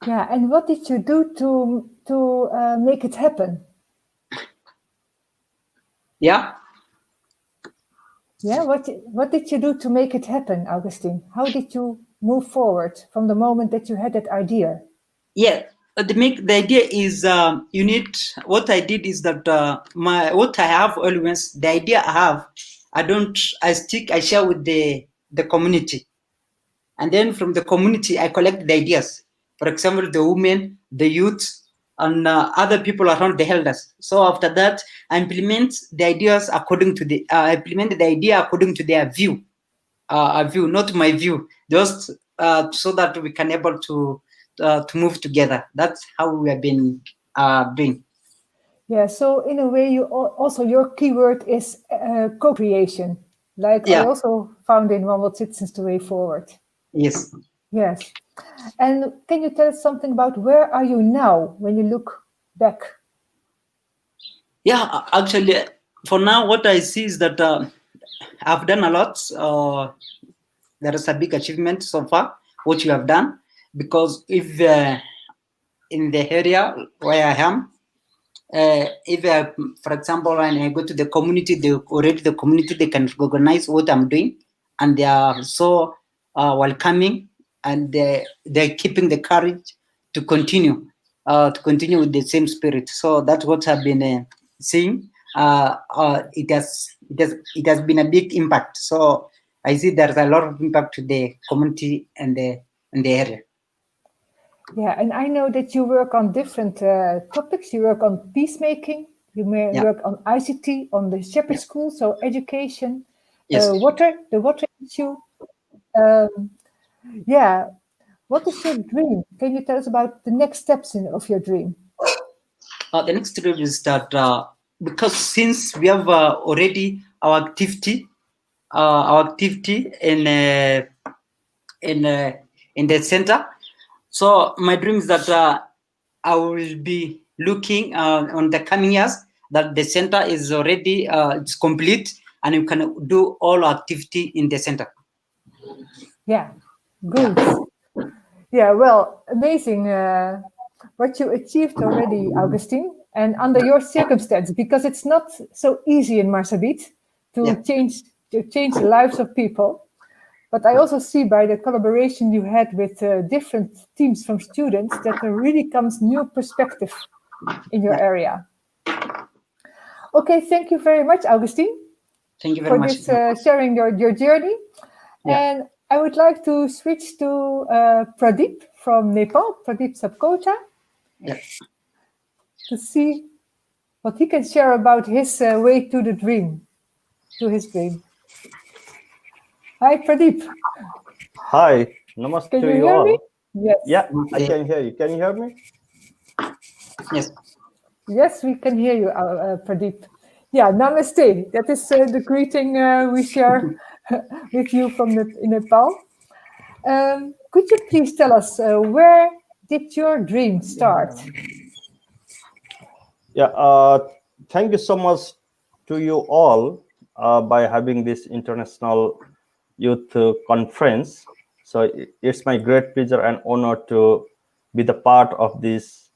Yeah, and what did you do to make it happen? Yeah. Yeah, what did you do to make it happen, Augustine? How did you move forward from the moment that you had that idea? Yeah, the idea is you need. What I did is that what I have always, the idea I have, I share with the community, and then from the community I collect the ideas. For example, the women, the youth, and other people around the elders. So after that, I implement the ideas according to the idea according to their view, not my view, just so that we can able to move together. That's how we have been doing. Yeah, so in a way, you also your keyword is co-creation, like I also found in One World Citizens The Way Forward. Yes. Yes. And can you tell us something about where are you now when you look back? Yeah, actually, for now, what I see is that I've done a lot. There is a big achievement so far, what you have done, because if in the area where I am, if for example, when I go to the community, the community, they can recognize what I'm doing, and they are so welcoming, and they're keeping the courage to continue with the same spirit. So that's what I've been seeing. It has been a big impact. So I see there's a lot of impact to the community and the area. Yeah, and I know that you work on different topics. You work on peacemaking. You may work on ICT, on the Shepherd School, so education, the water issue. Yeah, what is your dream? Can you tell us about the next steps of your dream? The next step is that because since we have already our activity in the center, so my dream is that I will be looking on the coming years that the center is already it's complete and you can do all activity in the center. Yeah, good. Yeah, well, amazing what you achieved already, Augustine, and under your circumstances, because it's not so easy in Marsabit to change the lives of people. But I also see by the collaboration you had with different teams from students that there really comes new perspective in your area. Okay, thank you very much, Augustine. Thank you very much for this sharing your journey. And I would like to switch to Pradeep from Nepal, Pradeep Sapkota, to see what he can share about his way to the dream, to his dream. Hi, Pradeep. Hi, namaste Can to you you hear all. me? Yes. Yeah, I can hear you. Can you hear me? Yes. Yes, we can hear you, Pradeep. Yeah, namaste. That is the greeting we share with you from Nepal. Could you please tell us where did your dream start? Yeah, thank you so much to you all by having this international youth conference. So it's my great pleasure and honor to be the part of this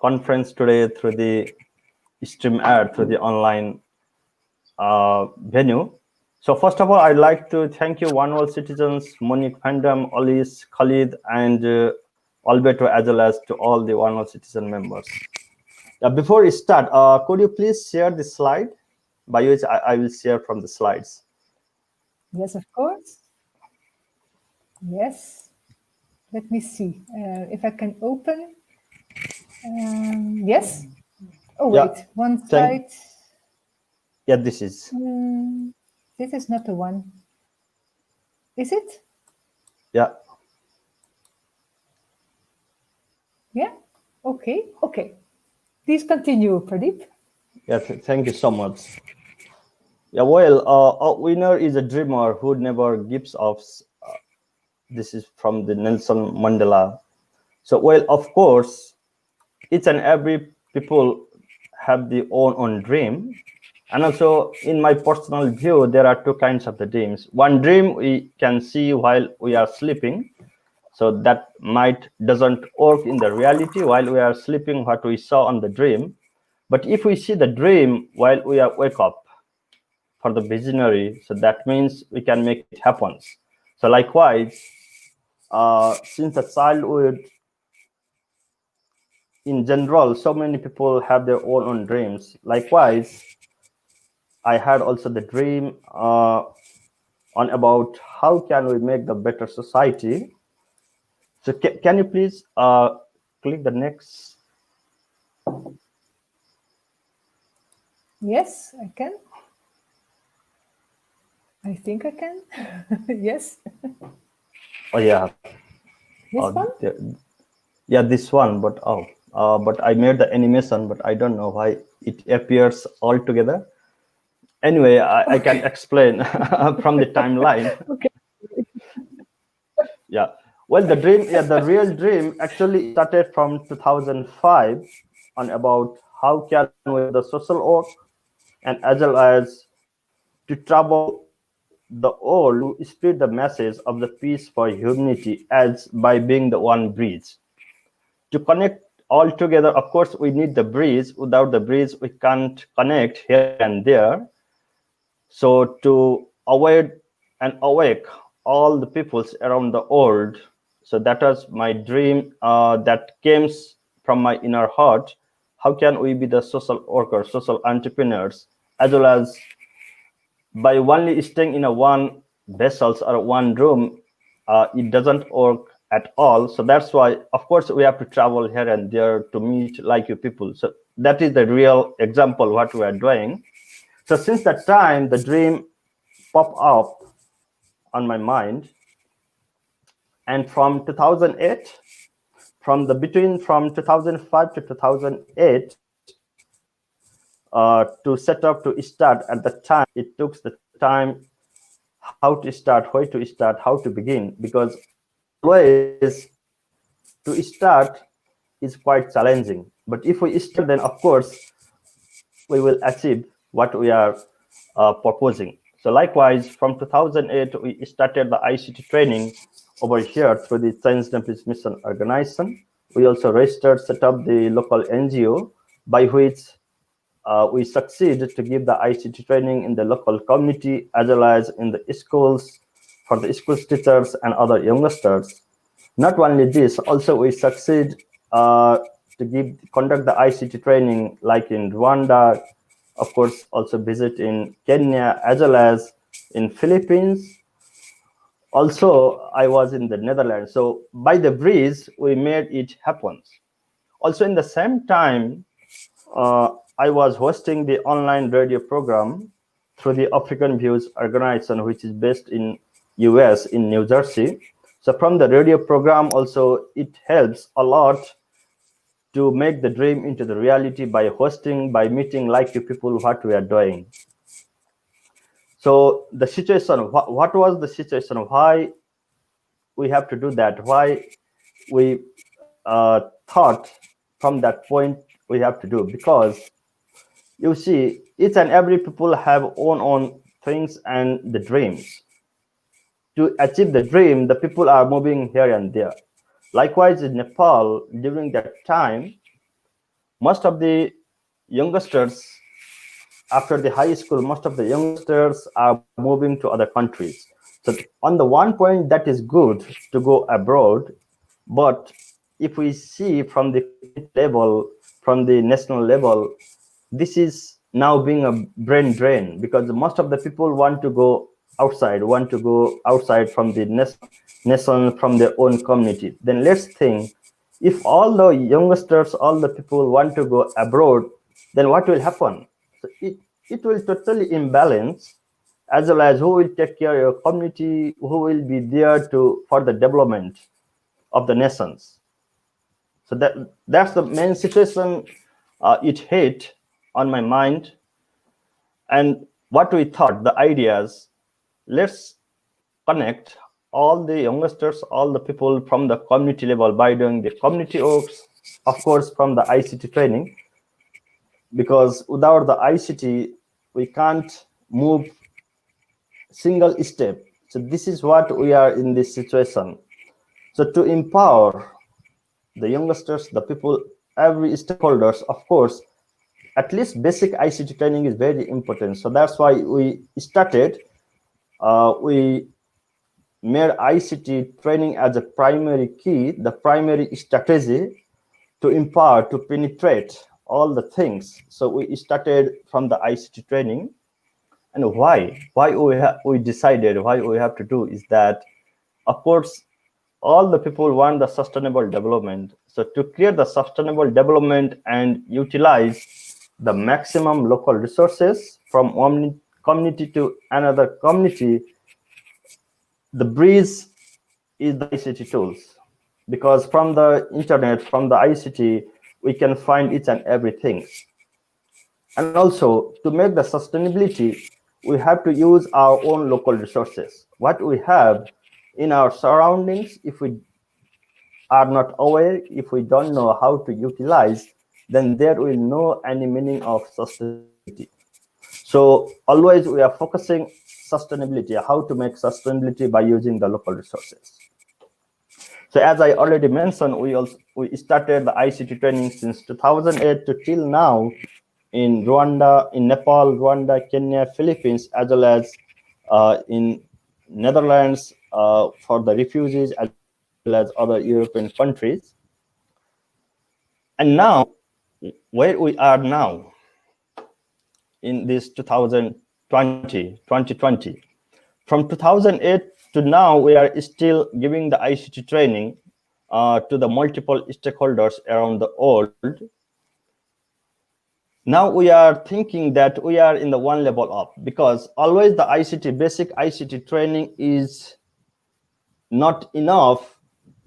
conference today through the stream ad, through the online venue. So first of all, I'd like to thank you, One World Citizens, Monique Pandam, Alice, Khalid, and Alberto, as well as to all the One World Citizen members. Before we start, could you please share the slide, by which I will share from the slides? Yes, of course. Yes. Let me see if I can open. Yes. Oh, wait, Yeah. one slide. Yeah, this is. This is not the one. Is it? Yeah. Yeah. Okay. Okay. Please continue, Pradeep. Yeah, thank you so much. Yeah, well, a winner is a dreamer who never gives up. This is from the Nelson Mandela. So, well, of course, each and every people have their own dream. And also, in my personal view, there are two kinds of the dreams. One dream we can see while we are sleeping. So that doesn't work in the reality while we are sleeping, what we saw on the dream. But if we see the dream while we are wake up for the visionary, so that means we can make it happen. So likewise, since the childhood, in general, so many people have their own dreams. Likewise, I had also the dream on about how can we make the better society. So can you please click the next? Yes, I can. I think I can. Yes. Oh yeah. This one? Yeah, this one. But but I made the animation, but I don't know why it appears all together. Anyway, I can explain from the timeline. Okay. Yeah. Well, the dream, the real dream actually started from 2005 on about how can we the social work and as well as to travel the world to spread the message of the peace for humanity as by being the one bridge. To connect all together, of course, we need the bridge. Without the bridge, we can't connect here and there. So to avoid and awake all the peoples around the world. So that was my dream that came from my inner heart. How can we be the social workers, social entrepreneurs, as well as by only staying in a one vessels or one room, it doesn't work at all. So that's why, of course, we have to travel here and there to meet like you people. So that is the real example what we are doing. So since that time, the dream popped up on my mind. And from 2008, from 2005 to 2008, to set up, to start at the time, it took the time how to start, where to start, how to begin, because always to start is quite challenging. But if we start, then of course, we will achieve what we are proposing. So likewise, from 2008, we started the ICT training over here through the Science and Peace Mission Organization. We also registered, set up the local NGO by which we succeed to give the ICT training in the local community as well as in the schools for the school teachers and other youngsters. Not only this, also we succeed to conduct the ICT training like in Rwanda, of course, also visit in Kenya as well as in Philippines. Also, I was in the Netherlands. So by the bridge, we made it happen. Also, in the same time, I was hosting the online radio program through the African Views Organization, which is based in US, in New Jersey. So from the radio program also, it helps a lot to make the dream into the reality by hosting, by meeting like you people, what we are doing. So the situation, what was the situation? Why we have to do that? Why we thought from that point we have to do? Because you see, each and every people have own things and the dreams. To achieve the dream, the people are moving here and there. Likewise, in Nepal, during that time, most of the youngsters after the high school, most of the youngsters are moving to other countries. So on the one point, that is good to go abroad, but if we see from the level, from the national level, this is now being a brain drain, because most of the people want to go outside from the nation, from their own community. Then let's think, if all the youngsters, all the people want to go abroad, then what will happen? So it will totally imbalance, as well as who will take care of your community, who will be there for the development of the nations. So that's the main situation it hit on my mind. And what we thought, the ideas, let's connect all the youngsters, all the people from the community level by doing the community works, of course, from the ICT training, because without the ICT, we can't move single step. So this is what we are in this situation. So to empower the youngsters, the people, every stakeholders, of course, at least basic ICT training is very important. So that's why we started, we made ICT training as a primary key, the primary strategy to empower, to penetrate all the things. So we started from the ICT training. And why we decided why we have to do is that, of course, all the people want the sustainable development. So to create the sustainable development and utilize the maximum local resources from one community to another community, the bridge is the ICT tools. Because from the internet, from the ICT, we can find each and everything. And also, to make the sustainability, we have to use our own local resources. What we have in our surroundings, if we are not aware, if we don't know how to utilize, then there will no any meaning of sustainability. So always we are focusing sustainability, how to make sustainability by using the local resources. So as I already mentioned, we started the ICT training since 2008 to till now in Rwanda, in Nepal, Rwanda, Kenya, Philippines, as well as in Netherlands for the refugees, as well as other European countries. And now, where we are now in this 2020, from 2008 to now, we are still giving the ICT training to the multiple stakeholders around the world. Now we are thinking that we are in the one level up, because always the ICT, basic ICT training is not enough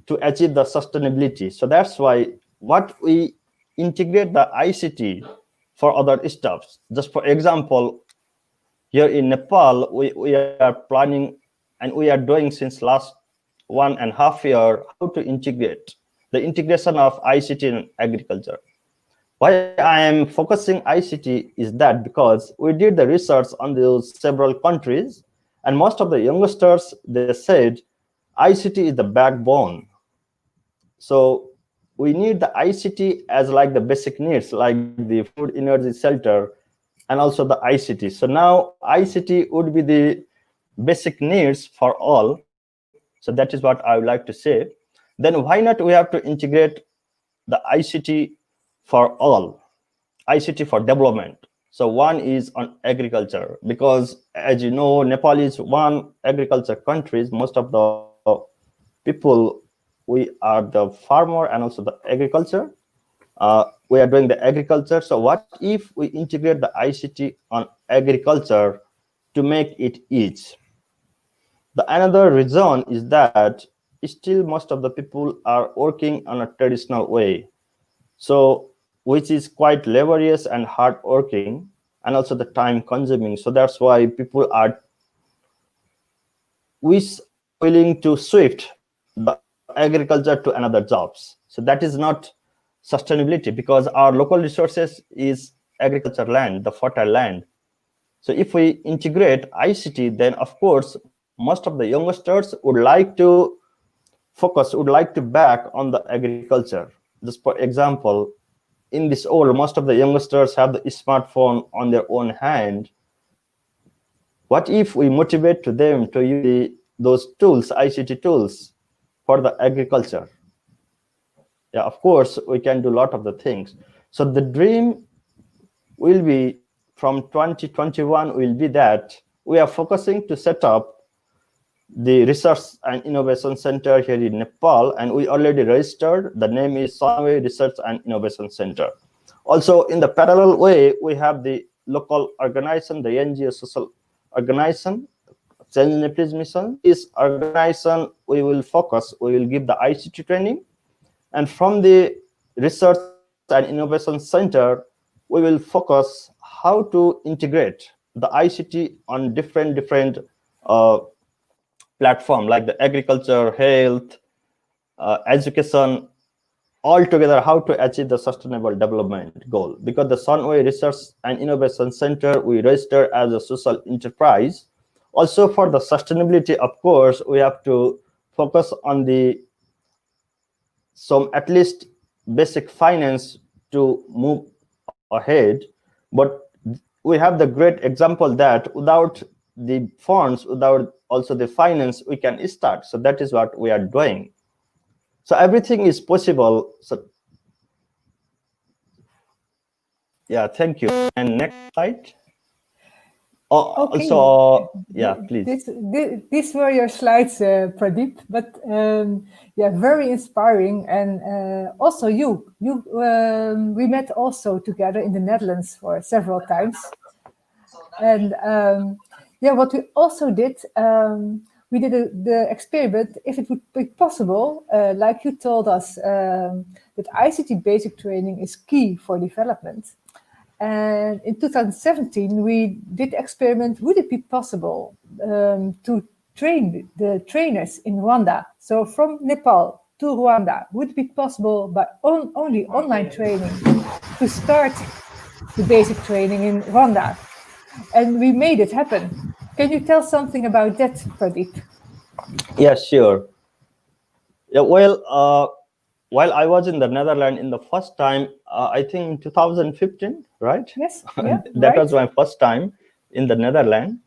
to achieve the sustainability. So that's why what we integrate the ICT for other stuffs. Just for example, here in Nepal, we are planning and we are doing since last 1.5 years how to integrate the integration of ICT in agriculture. Why I am focusing ICT is that because we did the research on those several countries, and most of the youngsters, they said ICT is the backbone. So we need the ICT as like the basic needs, like the food, energy, shelter, and also the ICT. So now ICT would be the basic needs for all. So that is what I would like to say. Then why not we have to integrate the ICT for all, ICT for development. So one is on agriculture, because as you know, Nepal is one agriculture country. Most of the people, we are the farmer and also the agriculture. We are doing the agriculture. So what if we integrate the ICT on agriculture to make it easy? The another reason is that still most of the people are working on a traditional way. So which is quite laborious and hard working, and also the time consuming. So that's why people are willing to shift the agriculture to another jobs. So that is not sustainability, because our local resources is agriculture land, the fertile land. So if we integrate ICT, then of course, most of the youngsters would like to focus, would like to back on the agriculture. Just for example, in this world, most of the youngsters have the smartphone on their own hand. What if we motivate to them to use those tools, ICT tools, for the agriculture? Yeah, of course, we can do a lot of the things. So the dream will be from 2021 will be that we are focusing to set up the Research and Innovation Center here in Nepal, and we already registered. The name is Sunway Research and Innovation Center. Also, in the parallel way, we have the local organization, the NGO social organization, Change Nepalese Mission. This organization, we will focus, we will give the ICT training, and from the Research and Innovation Center, we will focus how to integrate the ICT on different platform like the agriculture, health, education, all together, how to achieve the sustainable development goal. Because the Sunway Research and Innovation Center, we register as a social enterprise. Also for the sustainability, of course, we have to focus on the some at least basic finance to move ahead. But we have the great example that without the funds, without also the finance, we can start. So that is what we are doing. So everything is possible. So yeah, thank you. And next slide. Oh, Okay. also, yeah, please. These were your slides, Pradeep, but yeah, very inspiring. And also we met also together in the Netherlands for several times. And yeah, what we also did, we did the experiment, if it would be possible, like you told us, that ICT basic training is key for development. And in 2017, we did the experiment, would it be possible to train the trainers in Rwanda? So from Nepal to Rwanda, would it be possible by only online training to start the basic training in Rwanda? And we made it happen. Can you tell something about that, Pradeep? Yeah, sure. Yeah, well, while I was in the Netherlands in the first time, I think in 2015, right? Yes. Yeah, that right. was my first time in the Netherlands.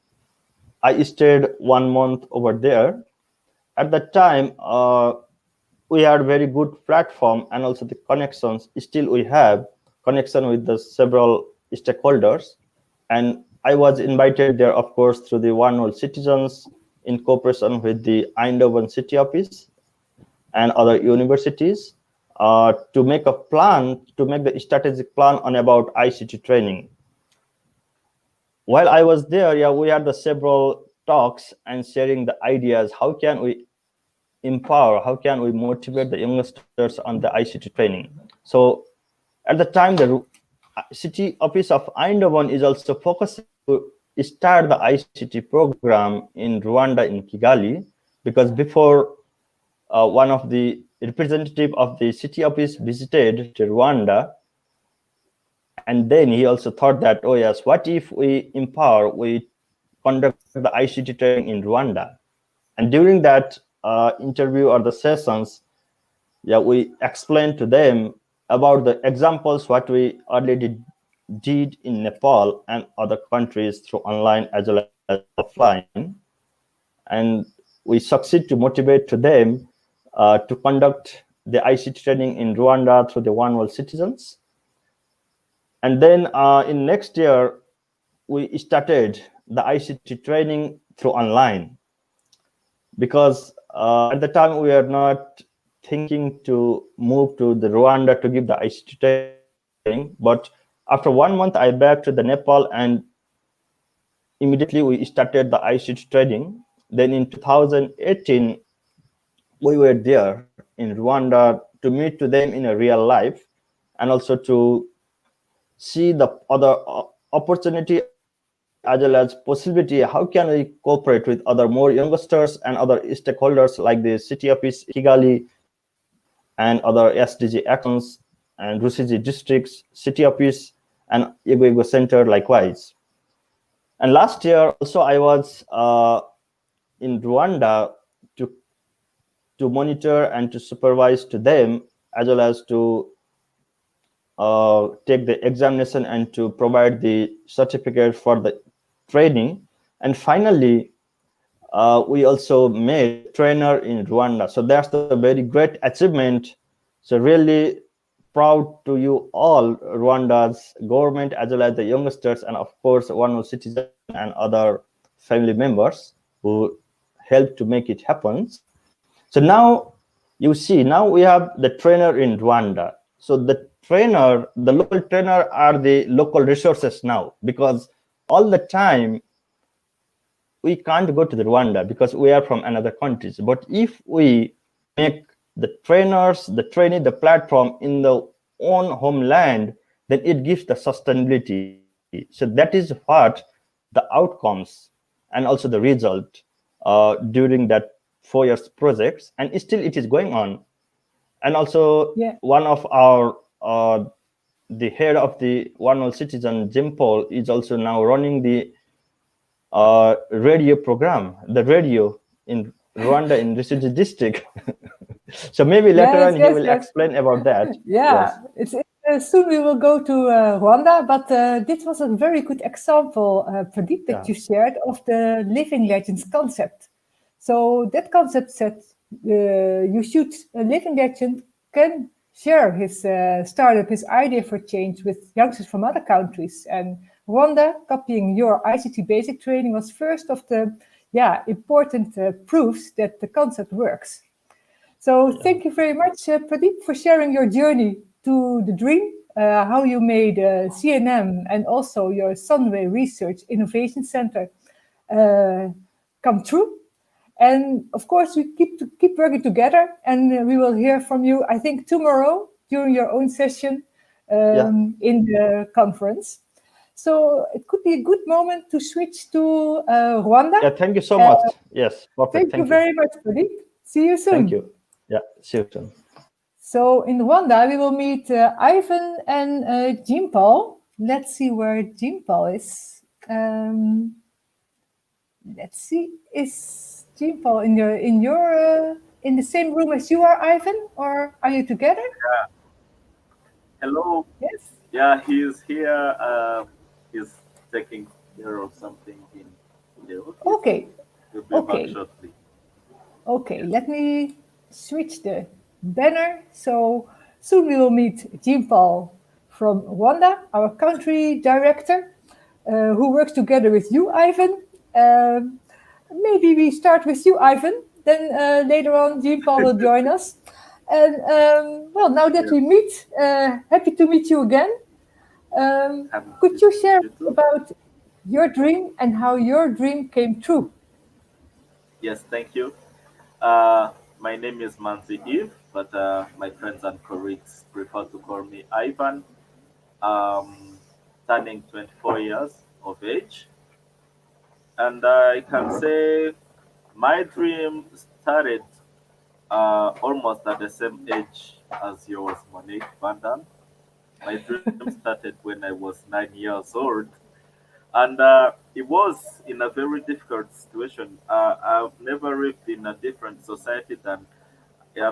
I stayed 1 month over there. At that time, we had very good platform and also the connections. Still, we have connection with the several stakeholders. And I was invited there, of course, through the One World Citizens in cooperation with the Eindhoven City Office and other universities to make a plan, to make the strategic plan on about ICT training. While I was there, yeah, we had the several talks and sharing the ideas. How can we empower? How can we motivate the youngsters on the ICT training? So at the time, the City Office of Eindhoven is also focusing to start the ICT program in Rwanda, in Kigali, because before one of the representative of the City Office visited to Rwanda, and then he also thought that, oh yes, what if we empower, we conduct the ICT training in Rwanda? And during that interview or the sessions, yeah, we explained to them about the examples what we already did in Nepal and other countries through online as well as offline. And we succeed to motivate to them to conduct the ICT training in Rwanda through the One World Citizens. And then in next year, we started the ICT training through online, because at the time we are not thinking to move to the Rwanda to give the ICT training. But after 1 month, I back to the Nepal, and immediately we started the ICT training. Then in 2018, we were there in Rwanda to meet to them in a real life, and also to see the other opportunity as well as possibility. How can we cooperate with other more youngsters and other stakeholders like the City Office Kigali and other SDG actions and Rusizi districts, City Office, and Igwego Center likewise. And last year also I was in Rwanda to monitor and to supervise to them, as well as to take the examination and to provide the certificate for the training. And finally, we also made trainer in Rwanda. So that's the very great achievement. So really proud to you all, Rwanda's government, as well as the youngsters, and of course, One World Citizen and other family members who helped to make it happen. So now you see, now we have the trainer in Rwanda. So the trainer, the local trainer are the local resources now, because all the time we can't go to the Rwanda because we are from another countries. But if we make the trainers, the training, the platform in the own homeland, then it gives the sustainability. So that is what the outcomes and also the result during that 4 years projects, and still it is going on. And also one of our the head of the One World Citizen, Jim Paul, is also now running the radio program, the radio in Rwanda in Rusizi district. So maybe later on he will explain about that. Soon we will go to Rwanda, but this was a very good example, Pradeep, that you shared of the Living Legends concept. So that concept said a living legend can share his startup, his idea for change with youngsters from other countries. And Rwanda, copying your ICT basic training, was first of the important proofs that the concept works. So thank you very much, Pradeep, for sharing your journey to the dream, how you made CNM and also your Sunway Research Innovation Center come true. And of course, we keep working together, and we will hear from you, I think, tomorrow during your own session in the conference. So it could be a good moment to switch to Rwanda. Yeah, thank you so much. Yes, perfect. Thank you very much, Pradeep. See you soon. Thank you. Yeah, see you soon. So in Rwanda, we will meet Ivan and Jean Paul. Let's see where Jean Paul is. Let's see, is Jean Paul in the same room as you are, Ivan, or are you together? Yeah. Hello. Yes. Yeah, he's here. He's taking care of something in the office. Okay. He'll be back shortly. Okay, let me switch the banner. So soon we will meet Jean Paul from Rwanda, our country director, who works together with you, Ivan. Maybe we start with you, Ivan. Then later on, Jean Paul will join us. And now that we meet, happy to meet you again. Could you share about your dream and how your dream came true? Yes, thank you. My name is Manzi Eve, but my friends and colleagues prefer to call me Ivan. Turning 24 years of age. And I can say my dream started almost at the same age as yours, Monique Van Damme. My dream started when I was 9 years old. And it was in a very difficult situation. I've never lived in a different society than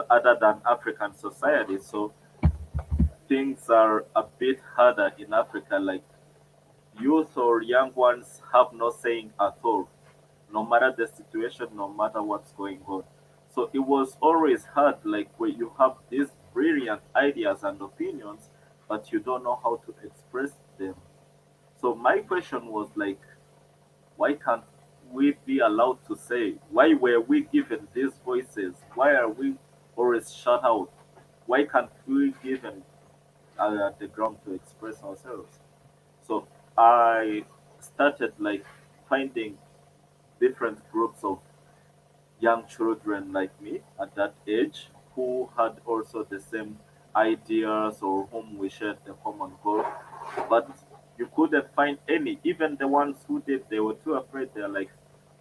other than African society. So things are a bit harder in Africa. Like youth or young ones have no saying at all, no matter the situation, no matter what's going on. So it was always hard, like where you have these brilliant ideas and opinions, but you don't know how to express them. So my question was like, why can't we be allowed to say? Why were we given these voices? Why are we always shut out? Why can't we given the ground to express ourselves? So I started like finding different groups of young children like me at that age who had also the same ideas or whom we shared the common goal. But you couldn't find any. Even the ones who did, they were too afraid. They're like,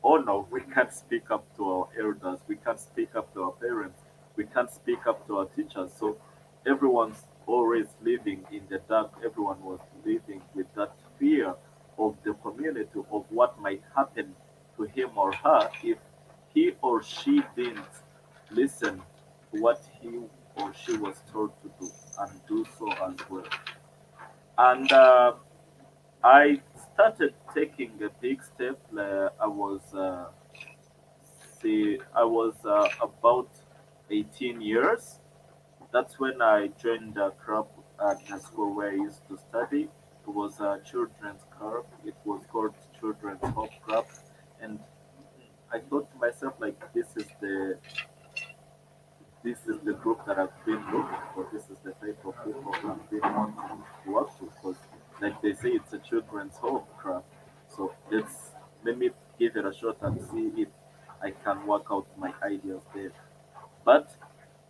oh no, we can't speak up to our elders. We can't speak up to our parents. We can't speak up to our teachers. So everyone's always living in the dark. Everyone was living with that fear of the community, of what might happen to him or her if he or she didn't listen to what he or she was told to do and do so as well. And I started taking a big step. I was about 18 years. That's when I joined a club at the school where I used to study. It was a children's club. It was called Children's Hope Club, and I thought to myself like, this is the group that I've been looking for. This is the type of people who I've been wanting to work with. Because, like they say, it's a children's home club. So let me give it a shot and see if I can work out my ideas there. But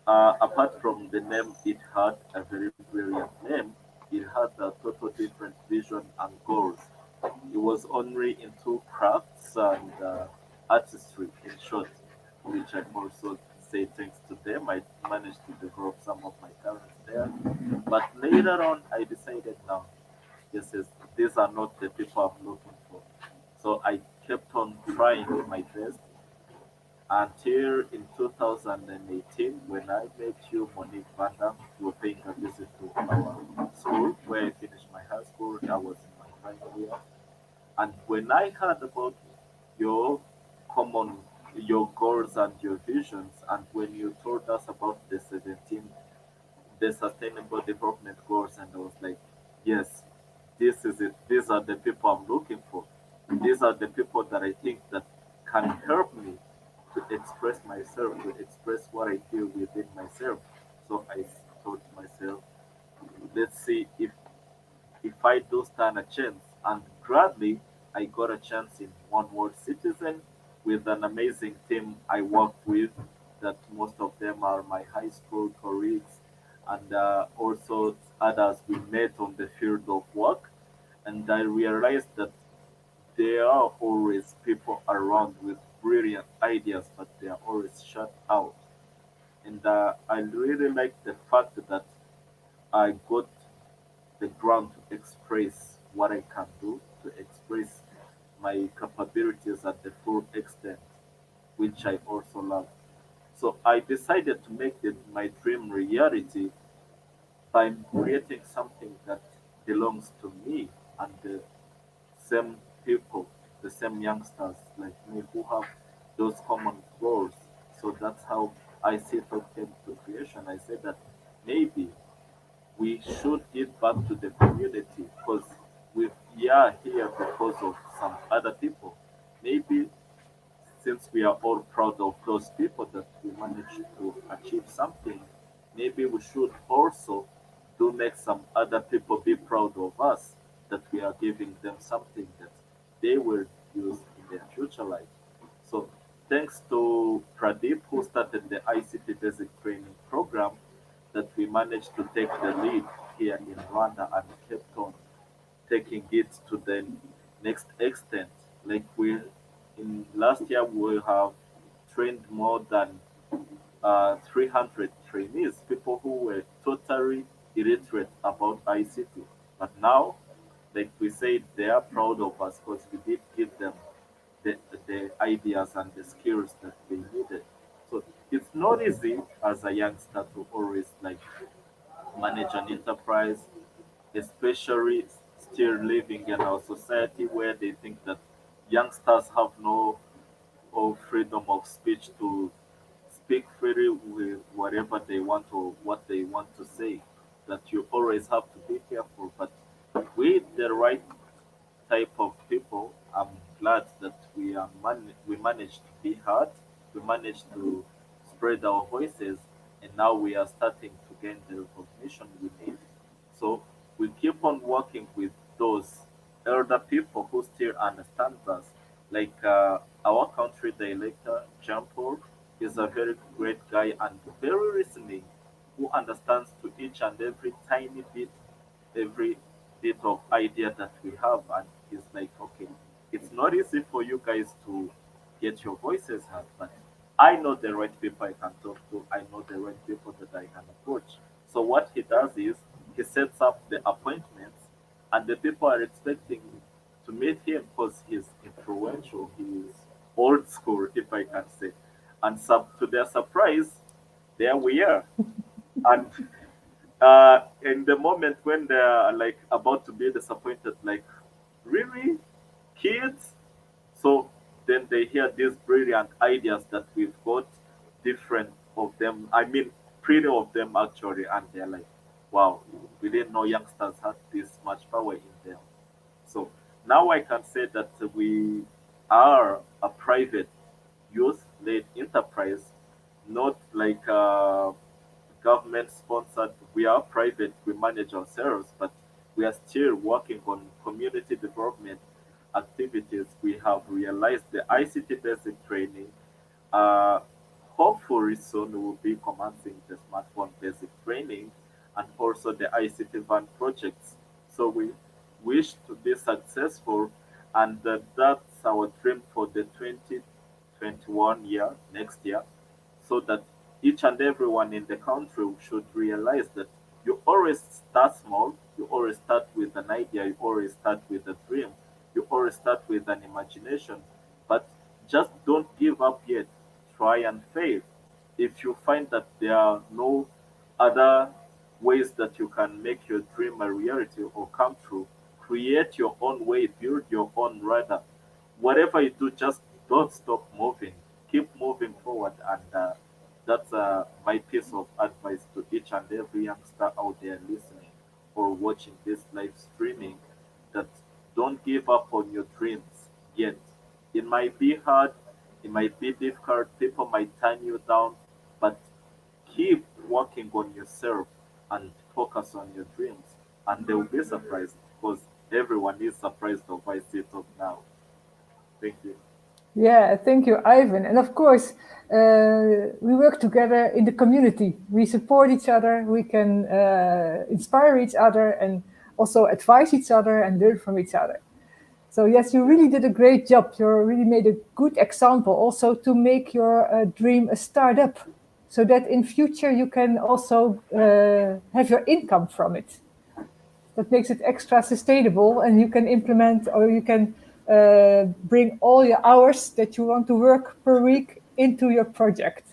apart from the name, it had a very brilliant name. It had a total different vision and goals. It was only into crafts and artistry, in short, which I also say thanks to them. I managed to develop some of my talents there. But later on, I decided now, these are not the people I'm looking for. So I kept on trying my best until in 2018, when I met you, Monique Vanda, you were paying a visit to our school where I finished my high school. I was in my final year. And when I heard about your common, your goals and your visions, and when you told us about the Sustainable Development Goals, and I was like, yes, this is it. These are the people I'm looking for. These are the people that I think that can help me to express myself, to express what I feel within myself. So I thought to myself, let's see if I do stand a chance. And gladly, I got a chance in One World Citizen with an amazing team I work with, that most of them are my high school colleagues, and also others we met on the field of work. And I realized that there are always people around with brilliant ideas, but they are always shut out. And I really like the fact that I got the ground to express what I can do, to express my capabilities at the full extent, which I also love. So I decided to make my dream reality by creating something that belongs to me and the same people, the same youngsters like me who have those common goals. So that's how I see it came to creation. I said that maybe we should give back to the community because we are here because of some other people. Maybe since we are all proud of those people that we managed to achieve something, maybe we should also do make some other people be proud of us that we are giving them something that they will use in their future life. So thanks to Pradeep who started the ICT basic training program, that we managed to take the lead here in Rwanda and kept on taking it to the next extent. Like we in last year we have trained more than 300 trainees, people who were totally illiterate about ICT. But now, like we said, they are proud of us because we did give them the ideas and the skills that they needed. So it's not easy as a youngster to always like manage an enterprise, especially still living in our society where they think that youngsters have no or freedom of speech to speak freely with whatever they want or what they want to say. That you always have to be careful. But with the right type of people, I'm glad that we managed to be heard, we managed to spread our voices, and now we are starting to gain the recognition we need. So we keep on working with those elder people who still understand us. Like our country director, Jean Paul, is a very great guy and very listening, who understands to each and every bit of idea that we have, and he's like, okay, it's not easy for you guys to get your voices heard, but I know the right people I can talk to. I know the right people that I can approach. So what he does is he sets up the appointments, and the people are expecting to meet him because he's influential. He's old school, if I can say. And to their surprise, there we are. And in the moment when they're like about to be disappointed, like, really, kids? So then they hear these brilliant ideas that we've got, different of them. I mean, pretty of them actually, and they're like, wow, we didn't know youngsters had this much power in them. So now I can say that we are a private youth-led enterprise, not like government sponsored. We are private, we manage ourselves, but we are still working on community development activities. We have realized the ICT basic training. Uh, Hopefully soon we will be commencing the smartphone basic training and also the ICT van projects. So we wish to be successful, and that's our dream for the 2021 year, next year, so that each and everyone in the country should realize that you always start small, you always start with an idea, you always start with a dream, you always start with an imagination, but just don't give up yet. Try and fail. If you find that there are no other ways that you can make your dream a reality or come true, create your own way, build your own radar. Whatever you do, just don't stop moving. Keep moving forward, and that's my piece of advice to each and every youngster out there listening or watching this live streaming. That don't give up on your dreams yet. It might be hard, it might be difficult, people might turn you down, but keep working on yourself and focus on your dreams, and they will be surprised because everyone is surprised of I see it up now. Thank you. Yeah, thank you, Ivan. And of course, we work together in the community. We support each other, we can inspire each other, and also advise each other and learn from each other. So yes, you really did a great job. You really made a good example also to make your dream a startup, so that in future you can also have your income from it. That makes it extra sustainable, and you can implement, or you can bring all your hours that you want to work per week into your project.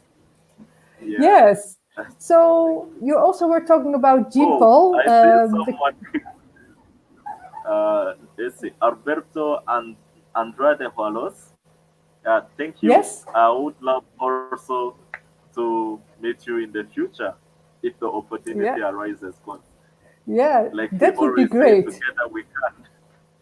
Yeah. Yes. So you also were talking about Jean Oh, Paul. I see someone. Let's see, Alberto and Andrade Jualos. Thank you. Yes. I would love also to meet you in the future if the opportunity arises. Yeah, Like that we would be always say, great. together we can.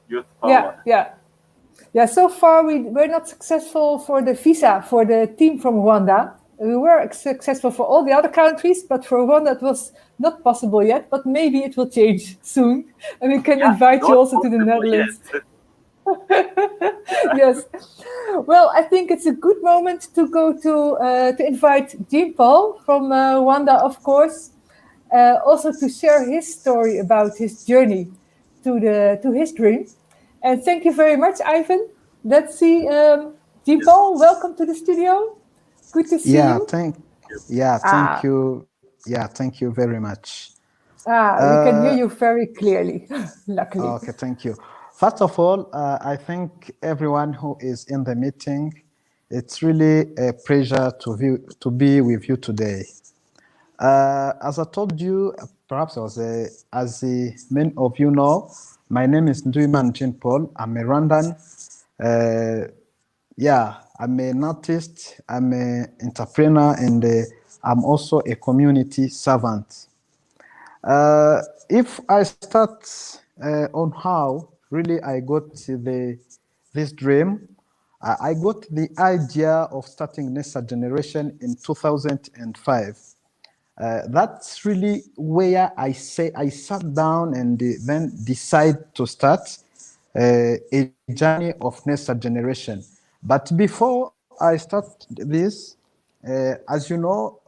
Youth power. Yeah. So far, we were not successful for the visa for the team from Rwanda. We were successful for all the other countries, but for Rwanda, it was not possible yet. But maybe it will change soon, and we can invite you also to the Netherlands. Yes. Well, I think it's a good moment to go to invite Jean Paul from Rwanda, of course, also to share his story about his journey to his dream. And thank you very much, Ivan. Let's see, Jean Paul, welcome to the studio. Good to see you. Thank you. Yeah, thank you very much. We can hear you very clearly, luckily. Okay, thank you. First of all, I thank everyone who is in the meeting. It's really a pleasure to be with you today. As I told you, perhaps as many of you know, my name is Nduiman Jean Paul. I'm a Rwandan. I'm an artist, I'm an entrepreneur, and I'm also a community servant. If I start on how really I got this dream, I got the idea of starting Nessa Generation in 2005. That's really where I sat down and then decide to start a journey of Nessa Generation. But before I start this, as you know,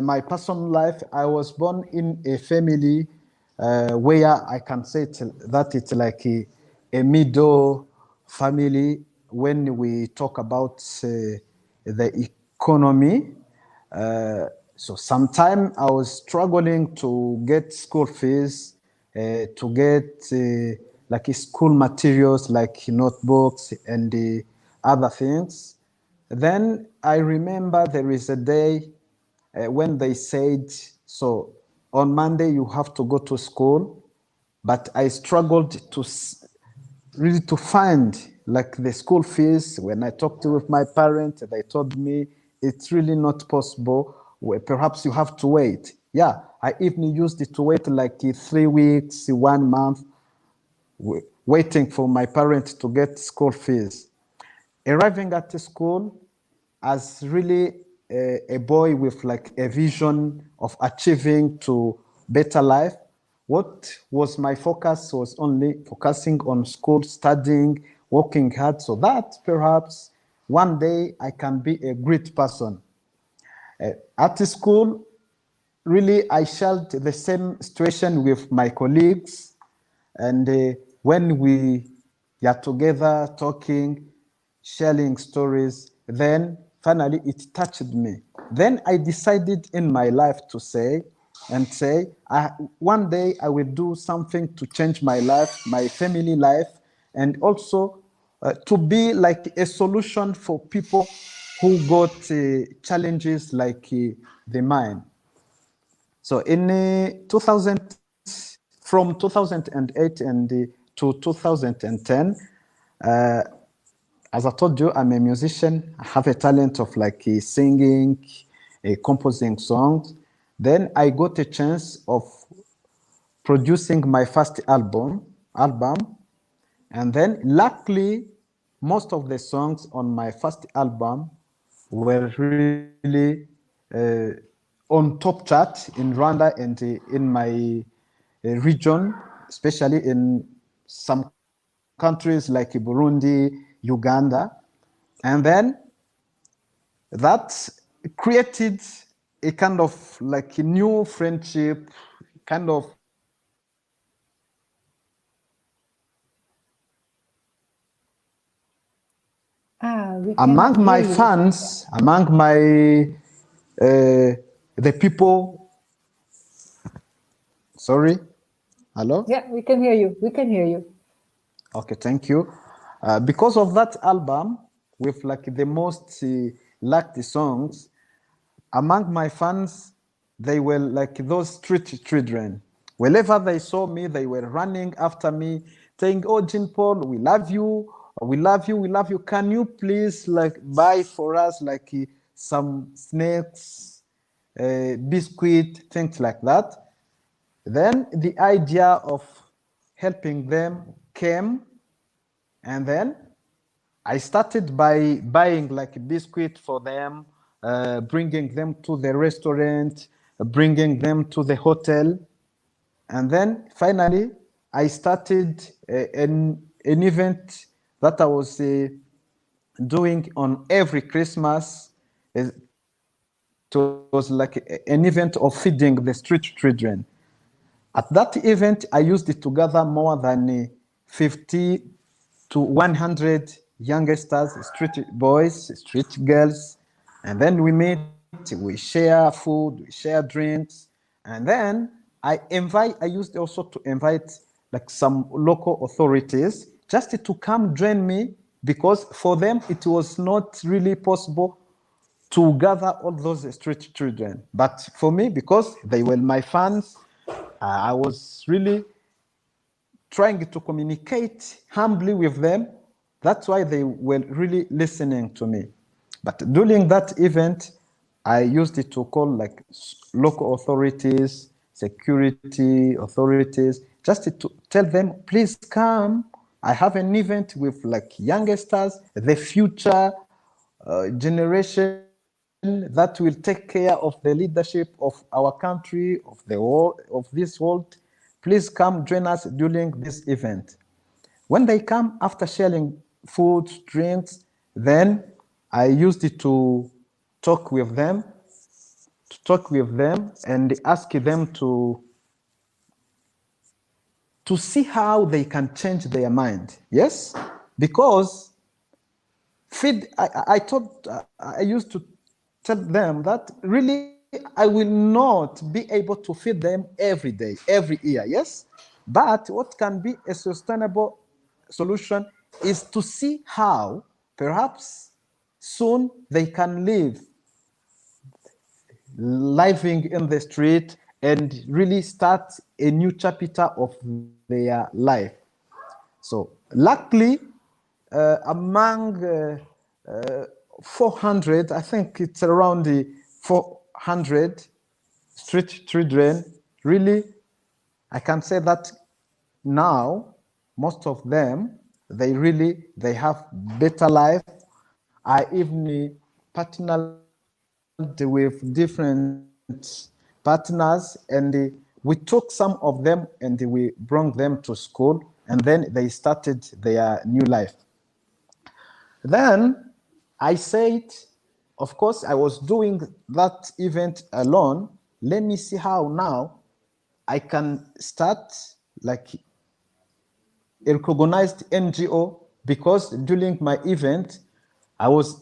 my personal life, I was born in a family where I can say that it's like a middle family when we talk about the economy. So sometime I was struggling to get school fees, to get like school materials like notebooks and the other things. Then I remember there is a day when they said, so on Monday you have to go to school, but I struggled to really to find like the school fees. When I talked with my parents, they told me it's really not possible. Well, perhaps you have to wait. Yeah, I even used it to wait like 3 weeks, 1 month, waiting for my parents to get school fees. Arriving at the school as really a boy with like a vision of achieving to better life, what was my focus was only focusing on school, studying, working hard, so that perhaps one day I can be a great person. At the school, really I shared the same situation with my colleagues, and when we are together talking, sharing stories, then finally it touched me. Then I decided in my life to say, one day I will do something to change my life, my family life, and also to be like a solution for people who got challenges like the mine. So in 2000, from 2008 to 2010, as I told you, I'm a musician. I have a talent of like singing, composing songs. Then I got a chance of producing my first album, and then luckily, most of the songs on my first album were really on top chart in Rwanda and in my region, especially in some countries like Burundi, Uganda. And then that created a kind of like a new friendship, kind of among my fans, among my the people. Sorry, hello. Yeah, we can hear you. We can hear you. Okay, thank you. Because of that album, with like the most liked songs, among my fans, they were like those street children. Whenever they saw me, they were running after me, saying, "Oh, Jean Paul, we love you. We love you. We love you. Can you please like buy for us like some snacks, biscuit, things like that?" Then the idea of helping them came, and then I started by buying like a biscuit for them, bringing them to the restaurant, bringing them to the hotel. And then finally, I started an event that I was doing on every Christmas. It was like an event of feeding the street children. At that event, I used it to gather more than 50 to 100 youngsters, street boys, street girls, and then we meet, we share food, we share drinks, and then I used also to invite like some local authorities just to come join me, because for them it was not really possible to gather all those street children. But for me, because they were my fans, I was really trying to communicate humbly with them. That's why they were really listening to me. But during that event, I used it to call like local authorities, security authorities, just to tell them, please come. I have an event with like youngsters, the future generation that will take care of the leadership of our country, of the world, of this world. Please come join us during this event. When they come after sharing food, drinks, then I used it to talk with them, and ask them to see how they can change their mind. Yes, because I used to tell them that really I will not be able to feed them every day, every year, yes? But what can be a sustainable solution is to see how perhaps soon they can live living in the street and really start a new chapter of their life. So luckily, among 400, I think it's around the 400 street children, really, I can say that now, most of them, they have better life. I even partnered with different partners, and we took some of them and we brought them to school, and then they started their new life. Then I said, of course, I was doing that event alone. Let me see how now I can start like a recognized NGO, because during my event, I was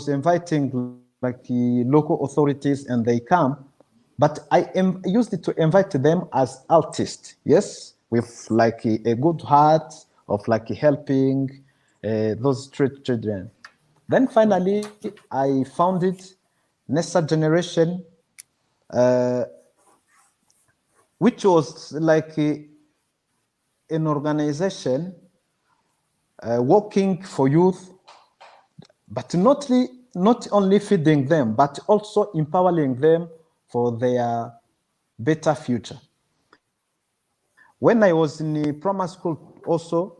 inviting like the local authorities and they come, but I used to invite them as artists, yes, with like a good heart of like helping those street children. Then finally, I founded Nessa Generation, which was like an organization working for youth, but not only feeding them, but also empowering them for their better future. When I was in the primary school also,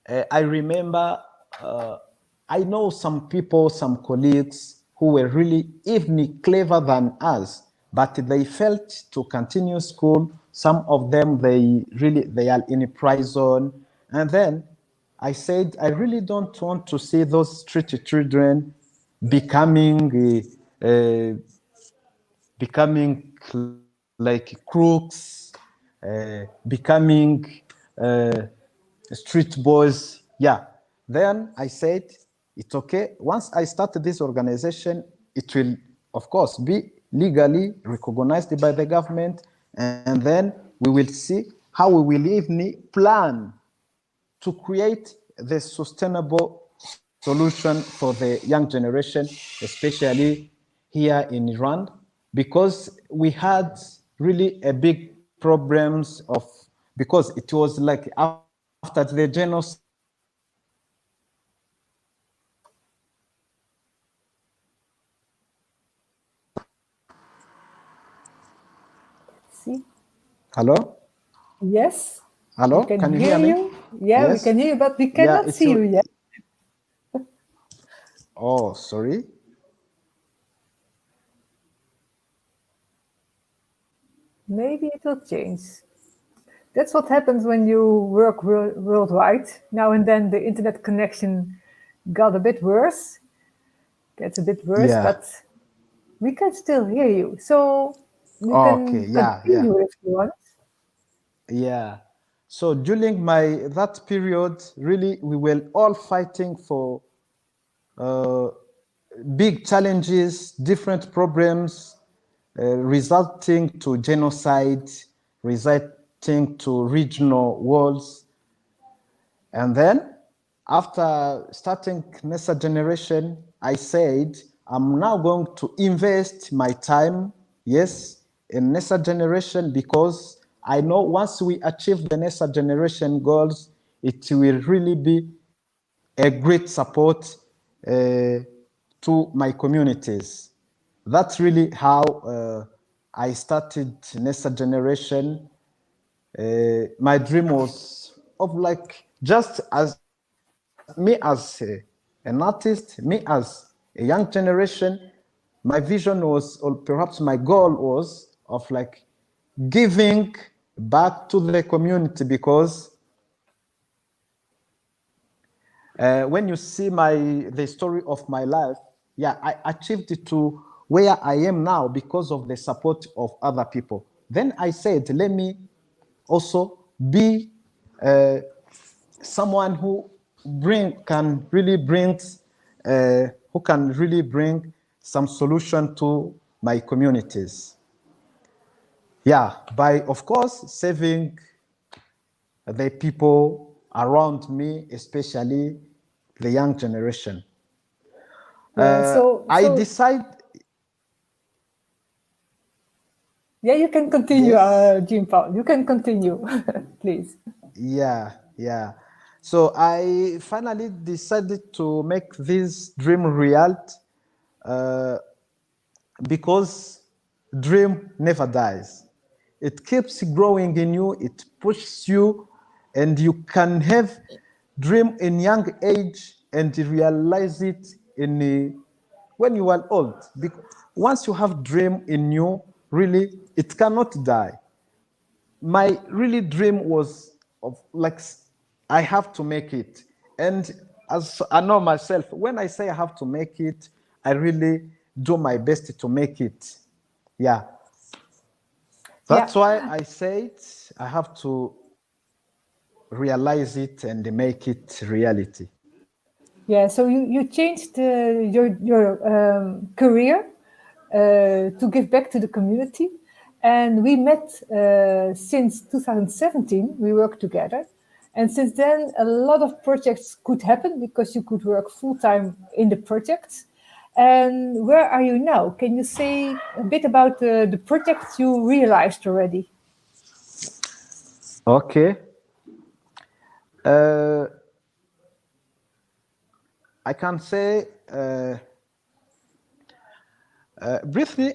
I remember I know some people, some colleagues who were really even clever than us, but they felt to continue school. Some of them, they are in prison. And then I said, I really don't want to see those street children becoming like crooks, becoming street boys. Yeah. Then I said, it's okay. Once I start this organization, it will, of course, be legally recognized by the government, and then we will see how we will even plan to create the sustainable solution for the young generation, especially here in Iran, because we had really a big problems of, because it was like after the genocide. See? Hello? Yes. Hello? We Can you hear me? Yeah, Yes. we can hear you, but we cannot see you yet. Oh, sorry. Maybe it will change. That's what happens when you work worldwide. Now and then the internet connection got a bit worse. Gets a bit worse, Yeah. but we can still hear you. So you Okay, can yeah. continue if you want. Yeah. So during that period, really, we were all fighting for big challenges, different problems, resulting to genocide, resulting to regional wars. And then, after starting Nessa Generation, I said, I'm now going to invest my time, yes, in Nessa Generation, because I know once we achieve the Nessa Generation goals, it will really be a great support to my communities. That's really how I started Nessa Generation. My dream was of like, just as me as an artist, me as a young generation, my vision was, or perhaps my goal was, of like giving back to the community, because when you see the story of my life, yeah, I achieved it to where I am now because of the support of other people. Then I said, let me also be someone who can really bring some solution to my communities. Yeah, by of course saving the people around me, especially the young generation. Yeah, I decide. Yeah, you can continue, Yes. Jean-Paul. You can continue, please. Yeah, yeah. So I finally decided to make this dream reality because dream never dies. It keeps growing in you, it pushes you, and you can have dream in young age and realize it when you are old. Once you have dream in you, really, it cannot die. My really dream was of like I have to make it, and as I know myself, when I say I have to make it, I really do my best to make it. Yeah, that's why I said I have to realize it and make it reality. Yeah, so you changed your career to give back to the community. And we met since 2017, we worked together. And since then, a lot of projects could happen because you could work full-time in the projects. And where are you now? Can you say a bit about the projects you realized already? Okay. I can say briefly,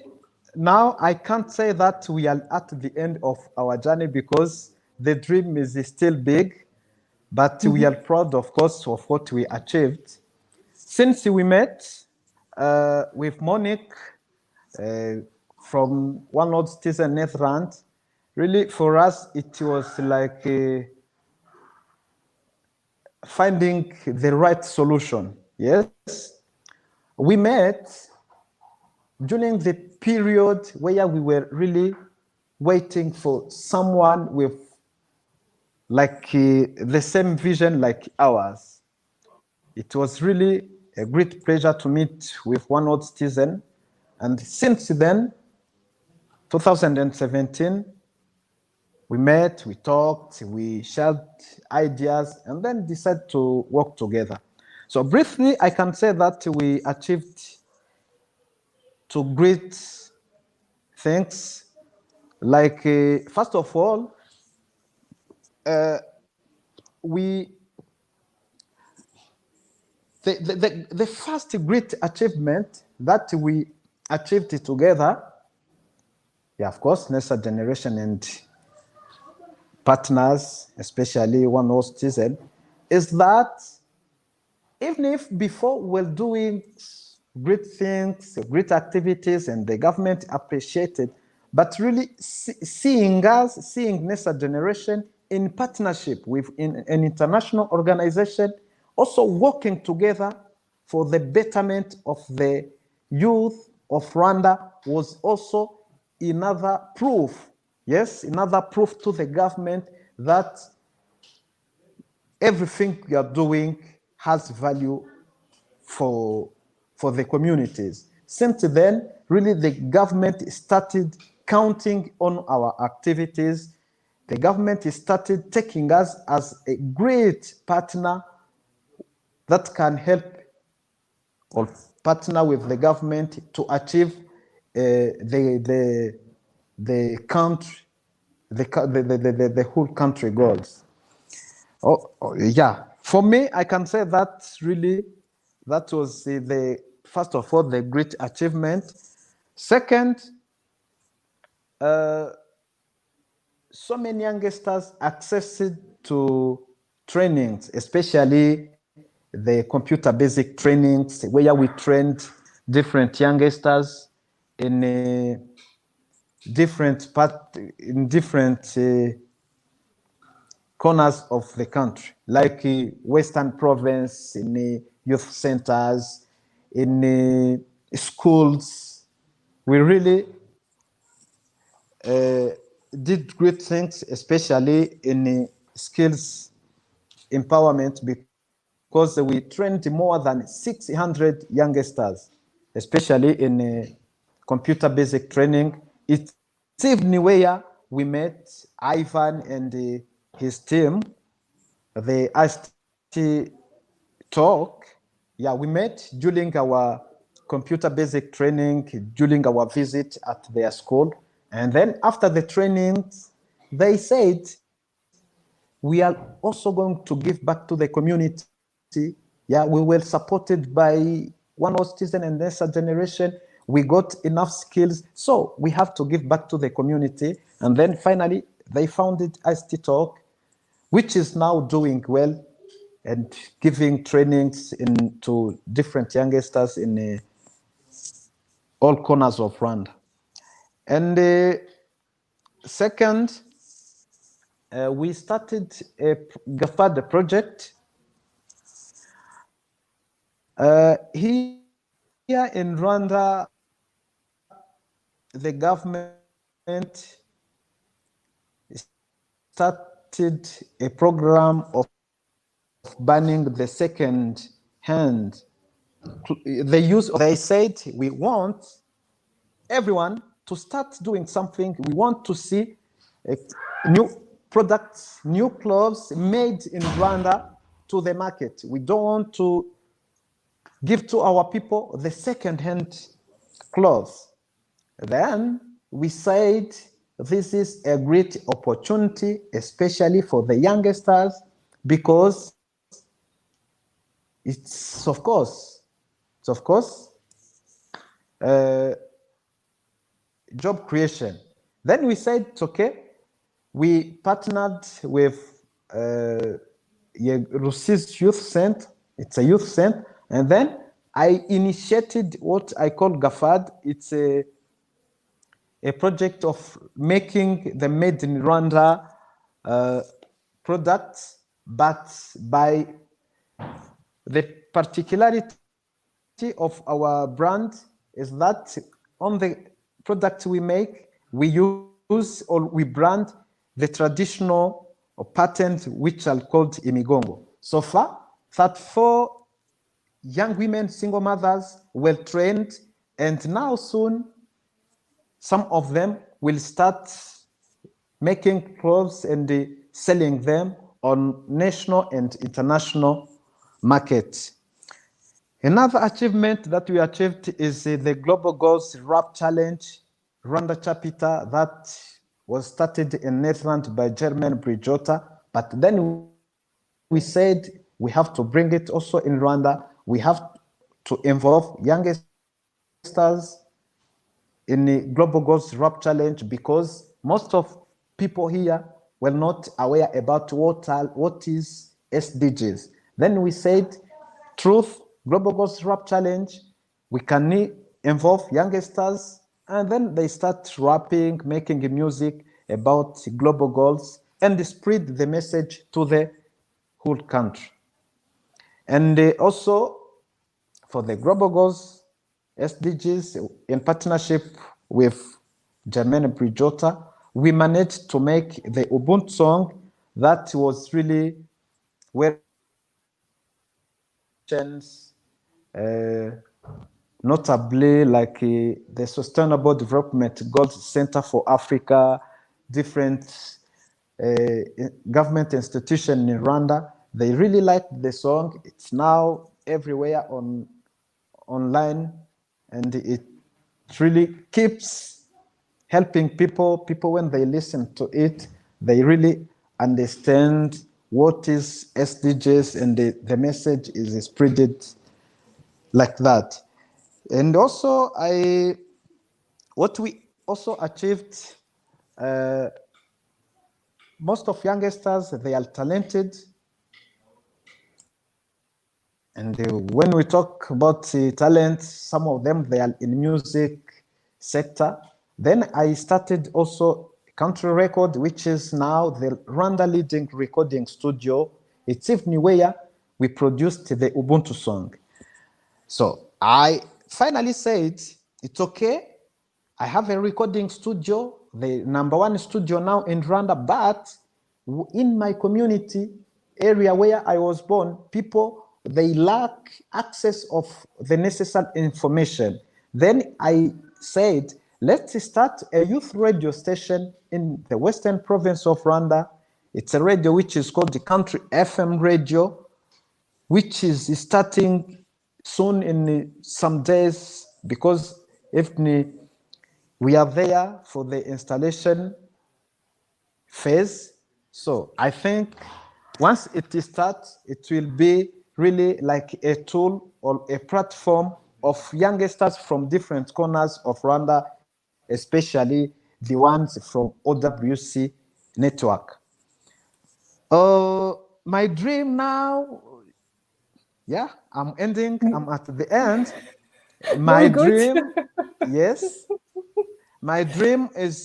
now I can't say that we are at the end of our journey because the dream is still big, but we are proud, of course, of what we achieved. Since we met with Monique from One World Citizen Netherlands, really for us it was like finding the right solution. Yes, we met during the period where we were really waiting for someone with like the same vision like ours. It was really a great pleasure to meet with One World Citizen, and since then, 2017, we met, we talked, we shared ideas, and then decided to work together. So briefly, I can say that we achieved two great things. Like, first of all, the first great achievement that we achieved together, yeah, of course, Next Generation and partners, especially One World Citizen, is that even if before we're doing great things, great activities, and the government appreciated, but really seeing Next Generation in partnership with an international organization, also working together for the betterment of the youth of Rwanda was also another proof, yes, another proof to the government that everything we are doing has value for the communities. Since then, really the government started counting on our activities. The government started taking us as a great partner that can help or partner with the government to achieve the country, the whole country goals. Yeah, for me, I can say that really that was the first of all the great achievement. Second, so many youngsters accessed to trainings, especially the computer basic trainings, where we trained different youngsters in different corners of the country, like Western Province, in youth centers, in schools. We really did great things, especially in skills empowerment, because we trained more than 600 youngsters, especially in computer basic training. It's even where we met Ivan and his team, the ICT talk. Yeah, we met during our computer basic training, during our visit at their school. And then after the trainings, they said, we are also going to give back to the community. Yeah, we were supported by One World Citizen and Next Generation. We got enough skills, so we have to give back to the community. And then finally, they founded ICT Talk, which is now doing well and giving trainings to different youngsters in all corners of Rwanda. And second, we started a GAFAD project. Here in Rwanda, the government started a program of banning the second hand. They said, we want everyone to start doing something. We want to see new products, new clothes made in Rwanda to the market. We don't want to give to our people the second-hand clothes. Then we said, this is a great opportunity, especially for the youngsters, because it's of course, job creation. Then we said, okay, we partnered with Rusizi Youth Center. It's a youth center. And then I initiated what I call GAFAD. It's a project of making the made in Rwanda products, but by the particularity of our brand is that on the products we make, we use or we brand the traditional patterns which are called imigongo. So far, 34 young women, single mothers, well trained, and now soon some of them will start making clothes and selling them on national and international markets. Another achievement that we achieved is the Global Goals Rap Challenge Rwanda chapter that was started in Netherlands by German Bridgota, but then we said we have to bring it also in Rwanda. We have to involve youngsters in the Global Goals Rap Challenge because most of people here were not aware about what is SDGs. Then we said, truth, Global Goals Rap Challenge, we can involve youngsters, and then they start rapping, making music about global goals, and spread the message to the whole country. And also, for the Global Goals SDGs, in partnership with Germaine Bridgota, we managed to make the Ubuntu song that was really well, notably like the Sustainable Development Goals Center for Africa, different government institutions in Rwanda. They really liked the song. It's now everywhere online, and it really keeps helping people. People, when they listen to it, they really understand what is SDGs, and the message is spreaded like that. And also, what we also achieved, most of youngsters, they are talented. And when we talk about talent, some of them, they are in music sector. Then I started also Country Record, which is now the Rwanda leading recording studio. It's even where we produced the Ubuntu song. So I finally said, it's okay. I have a recording studio, the #1 studio now in Rwanda, but in my community area where I was born, people, they lack access of the necessary information. Then I said, let's start a youth radio station in the western province of Rwanda. It's a radio which is called the Country FM Radio, which is starting soon in some days, because if we are there for the installation phase. So I think once it starts, it will be really like a tool or a platform of youngsters from different corners of Rwanda, especially the ones from OWC network. My dream now, yeah, I'm ending, I'm at the end. My dream, yes, my dream is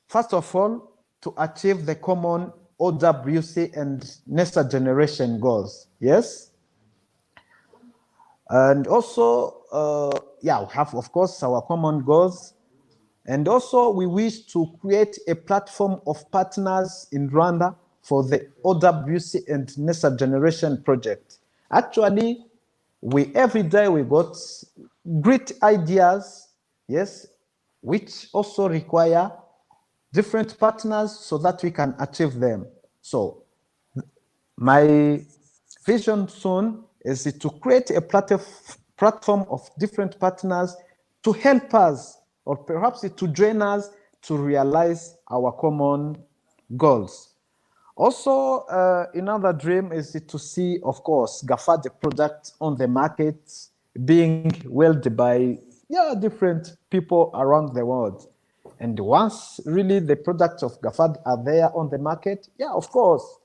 first of all to achieve the common OWC and NESA generation goals, yes? And also, yeah, we have, of course, our common goals. And also, we wish to create a platform of partners in Rwanda for the OWC and NESA generation project. Actually, every day we got great ideas, yes, which also require different partners so that we can achieve them. So my vision soon is to create a platform of different partners to help us, or perhaps to join us to realize our common goals. Also, another dream is to see, of course, GAFAD product on the market being wielded by different people around the world. And once really the products of GAFAD are there on the market, yeah, of course,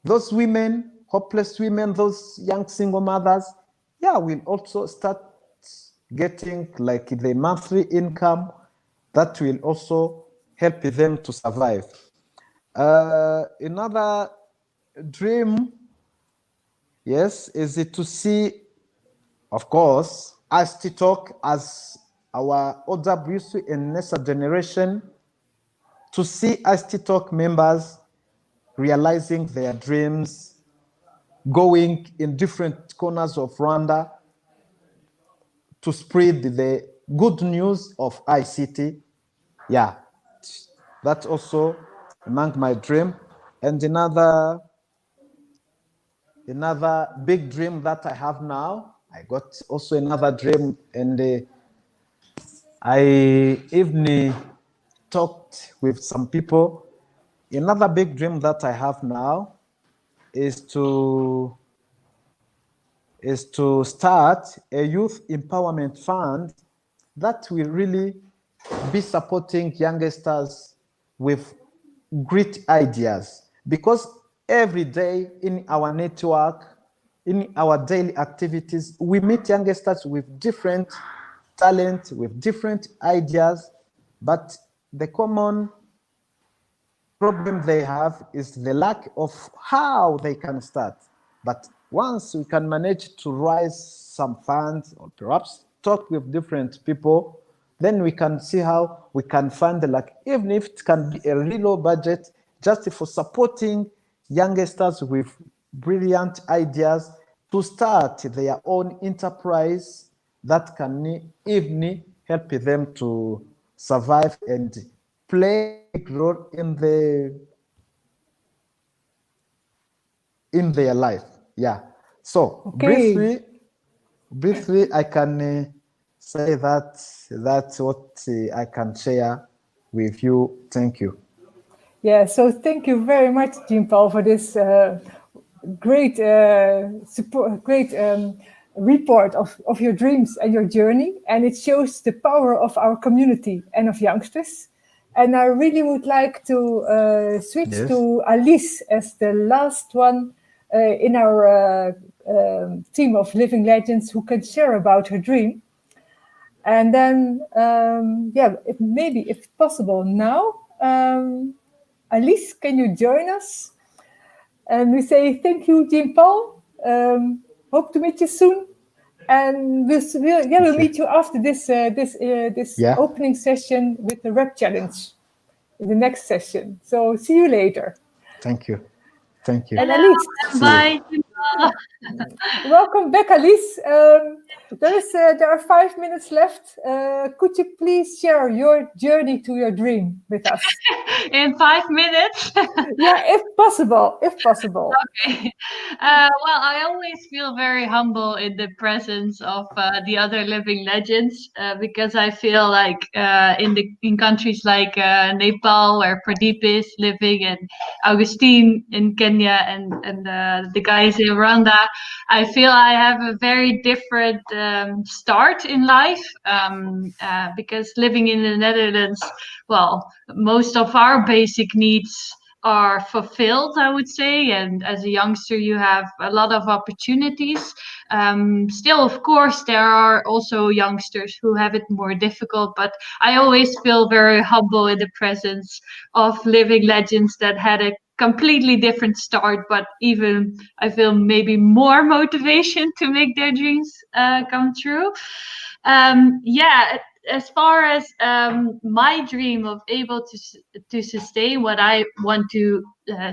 those women, hopeless women, those young single mothers, yeah, will also start getting like the monthly income that will also help them to survive. Another dream, yes, is to see, of course, ICTtalk as our OWC and NESA generation, to see ICTtalk members realizing their dreams, going in different corners of Rwanda to spread the good news of ICT. Yeah, that's also among my dream. And another big dream that I have now, I got also another dream, and I even talked with some people. Another big dream that I have now is to start a youth empowerment fund that will really be supporting youngsters with great ideas. Because every day in our network, in our daily activities, we meet youngsters with different talent, with different ideas, but the common problem they have is the lack of how they can start. But once we can manage to raise some funds, or perhaps talk with different people, then we can see how we can fund, like, even if it can be a really low budget, just for supporting youngsters with brilliant ideas to start their own enterprise that can even help them to survive and play a role in their life. Yeah. So Okay. briefly, I can say that's what I can share with you. Thank you. Yeah. So thank you very much, Jean-Paul, for this great support, great report of your dreams and your journey. And it shows the power of our community and of youngsters. And I really would like to switch to Alice as the last one in our team of living legends who can share about her dream. And then, maybe if possible now, Alice, can you join us? And we say thank you, Jean-Paul. Hope to meet you soon. And we'll meet you after this opening session with the rap challenge in the next session. So see you later. Thank you. Thank you. And Alice, Bye. Welcome back, Alice. There are 5 minutes left. Could you please share your journey to your dream with us? In 5 minutes? Yeah, if possible. Okay. Well, I always feel very humble in the presence of the other living legends because I feel like in countries like Nepal, where Pradeep is living, and Augustine in Kenya, and the guys in Rwanda, I feel I have a very different start in life because living in the Netherlands, well, most of our basic needs are fulfilled, I would say, and as a youngster you have a lot of opportunities. Still, of course, there are also youngsters who have it more difficult, but I always feel very humble in the presence of living legends that had a completely different start, but even I feel maybe more motivation to make their dreams come true. Yeah, as far as my dream of able to sustain what I want to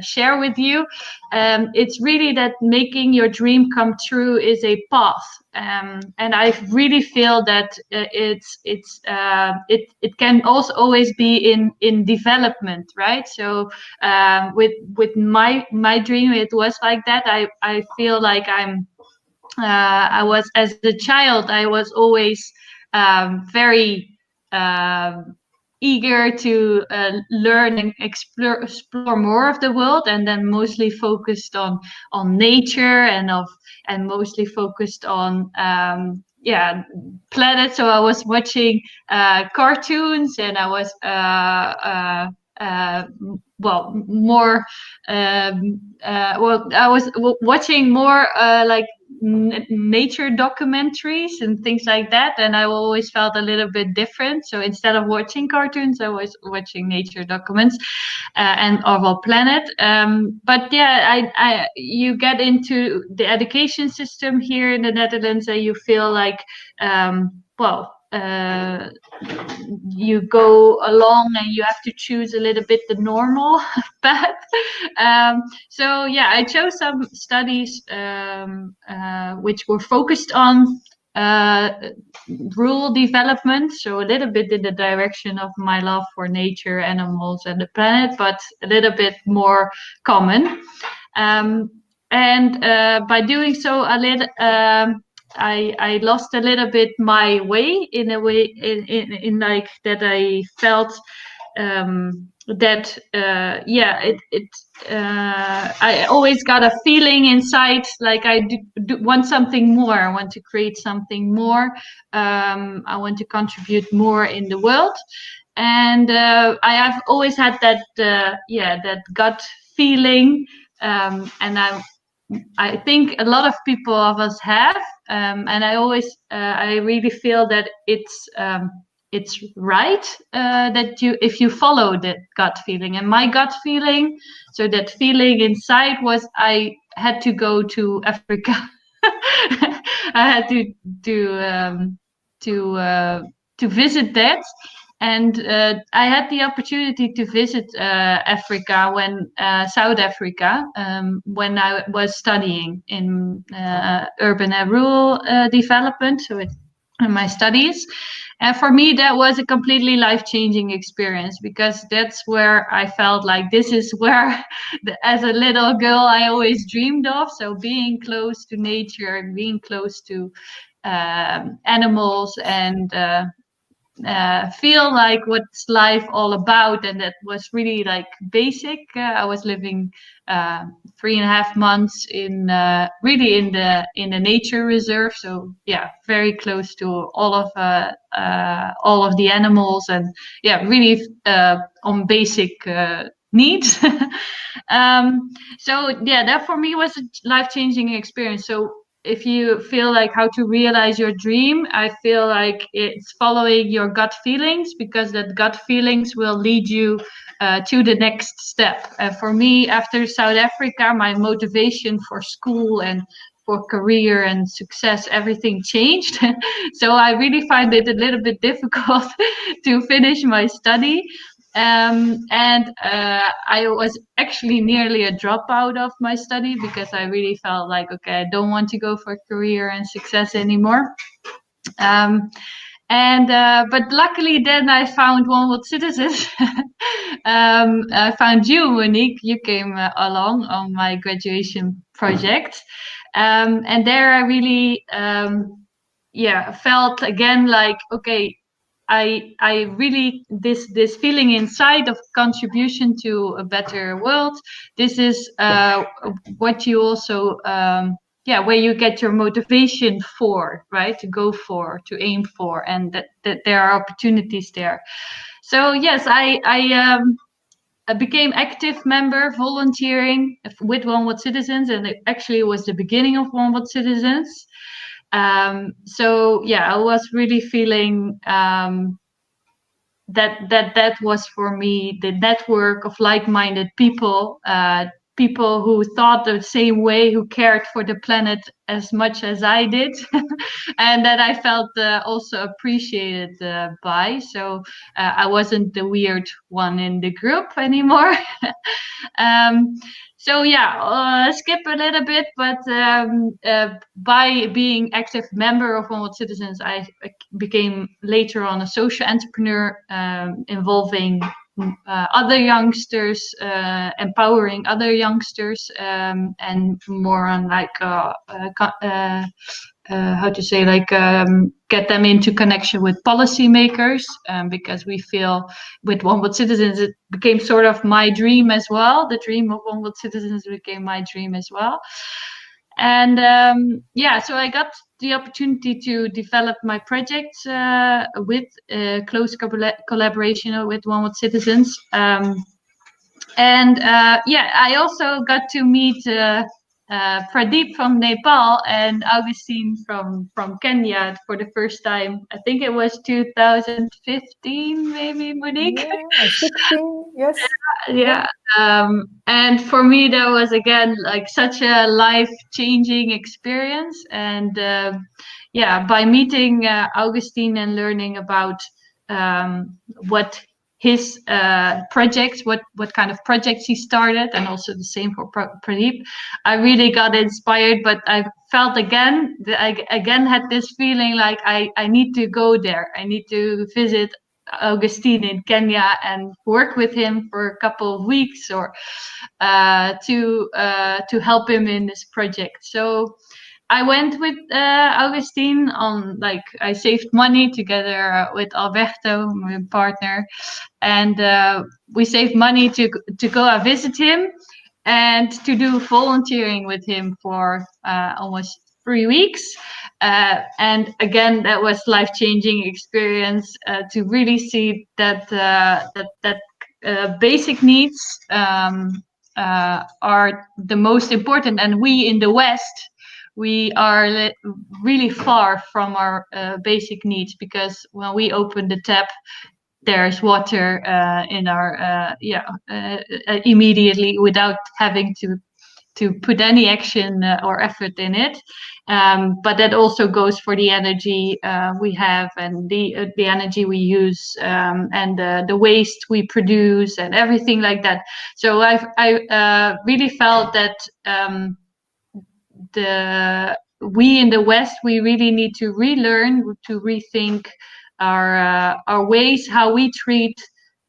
share with you, it's really that making your dream come true is a path, and I really feel that it can also always be in development, right? So with my dream, it was like that. I feel like I was, as a child, I was always very eager to learn and explore more of the world, and then mostly focused on nature and mostly focused on planets. So I was watching cartoons, and I was I was watching more like nature documentaries and things like that, and I always felt a little bit different. So instead of watching cartoons, I was watching nature documents and Our Planet. But yeah, you get into the education system here in the Netherlands, and you feel like you go along and you have to choose a little bit the normal path. So yeah, I chose some studies which were focused on rural development, so a little bit in the direction of my love for nature, animals, and the planet, but a little bit more common. And by doing so, I lost a little bit my way, in a way, in like that I felt that I always got a feeling inside like I do want something more. I want to create something more. I want to contribute more in the world, and I have always had that that gut feeling, and I think a lot of people of us have, and I really feel that it's right that if you follow that gut feeling. And my gut feeling, so that feeling inside, was I had to go to Africa. I had to visit that. And I had the opportunity to visit Africa South Africa, when I was studying in urban and rural development, so in my studies. And for me, that was a completely life-changing experience, because that's where I felt like this is where, as a little girl, I always dreamed of. So being close to nature and being close to animals, and feel like what's life all about. And that was really like basic. I was living 3.5 months in really in the nature reserve, so yeah, very close to all of the animals, and yeah, really on basic needs. So yeah, that for me was a life-changing experience. So if you feel like how to realize your dream, I feel like it's following your gut feelings, because that gut feelings will lead you to the next step. For me, after South Africa, my motivation for school and for career and success, everything changed. So I really find it a little bit difficult to finish my study. And I was actually nearly a dropout of my study because I really felt like, okay, I don't want to go for career and success anymore. But luckily then I found One World Citizens. I found you, Monique. You came along on my graduation project. And there I really felt again like, okay, I really this feeling inside of contribution to a better world. This is what you also where you get your motivation for, right? To go for, to aim for, and that there are opportunities there. So yes, I became active member volunteering with One World Citizens, and it actually was the beginning of One World Citizens. So yeah, I was really feeling that was for me the network of like-minded people, people who thought the same way, who cared for the planet as much as I did, and that I felt also appreciated by. So I wasn't the weird one in the group anymore. So yeah, skip a little bit, but by being active member of One World Citizens, I became later on a social entrepreneur, involving other youngsters, empowering other youngsters, and more on like how to say, like get them into connection with policymakers, because we feel with One World Citizens it became sort of my dream as well. The dream of One World Citizens became my dream as well. And so I got the opportunity to develop my project with close collaboration with One World Citizens. I also got to meet Pradeep from Nepal and Augustine from Kenya for the first time. I think it was 2015, maybe, Monique? Yeah, 16, yes. Yeah. And for me, that was again like such a life-changing experience. And by meeting Augustine and learning about what his projects, what kind of projects he started, and also the same for Pradeep, I really got inspired. But I felt again had this feeling like I need to go there. I need to visit Augustine in Kenya and work with him for a couple of weeks, or to help him in this project. So I went with Augustine on, like, I saved money together with Alberto, my partner, and we saved money to go and visit him and to do volunteering with him for almost 3 weeks. And again, that was life-changing experience to really see that basic needs are the most important. And we in the West, we are really far from our basic needs, because when we open the tap, there's water in our immediately, without having to put any action or effort in it. But that also goes for the energy we have, and the energy we use, and the waste we produce, and everything like that. So I really felt that we in the West, we really need to relearn, to rethink our ways, how we treat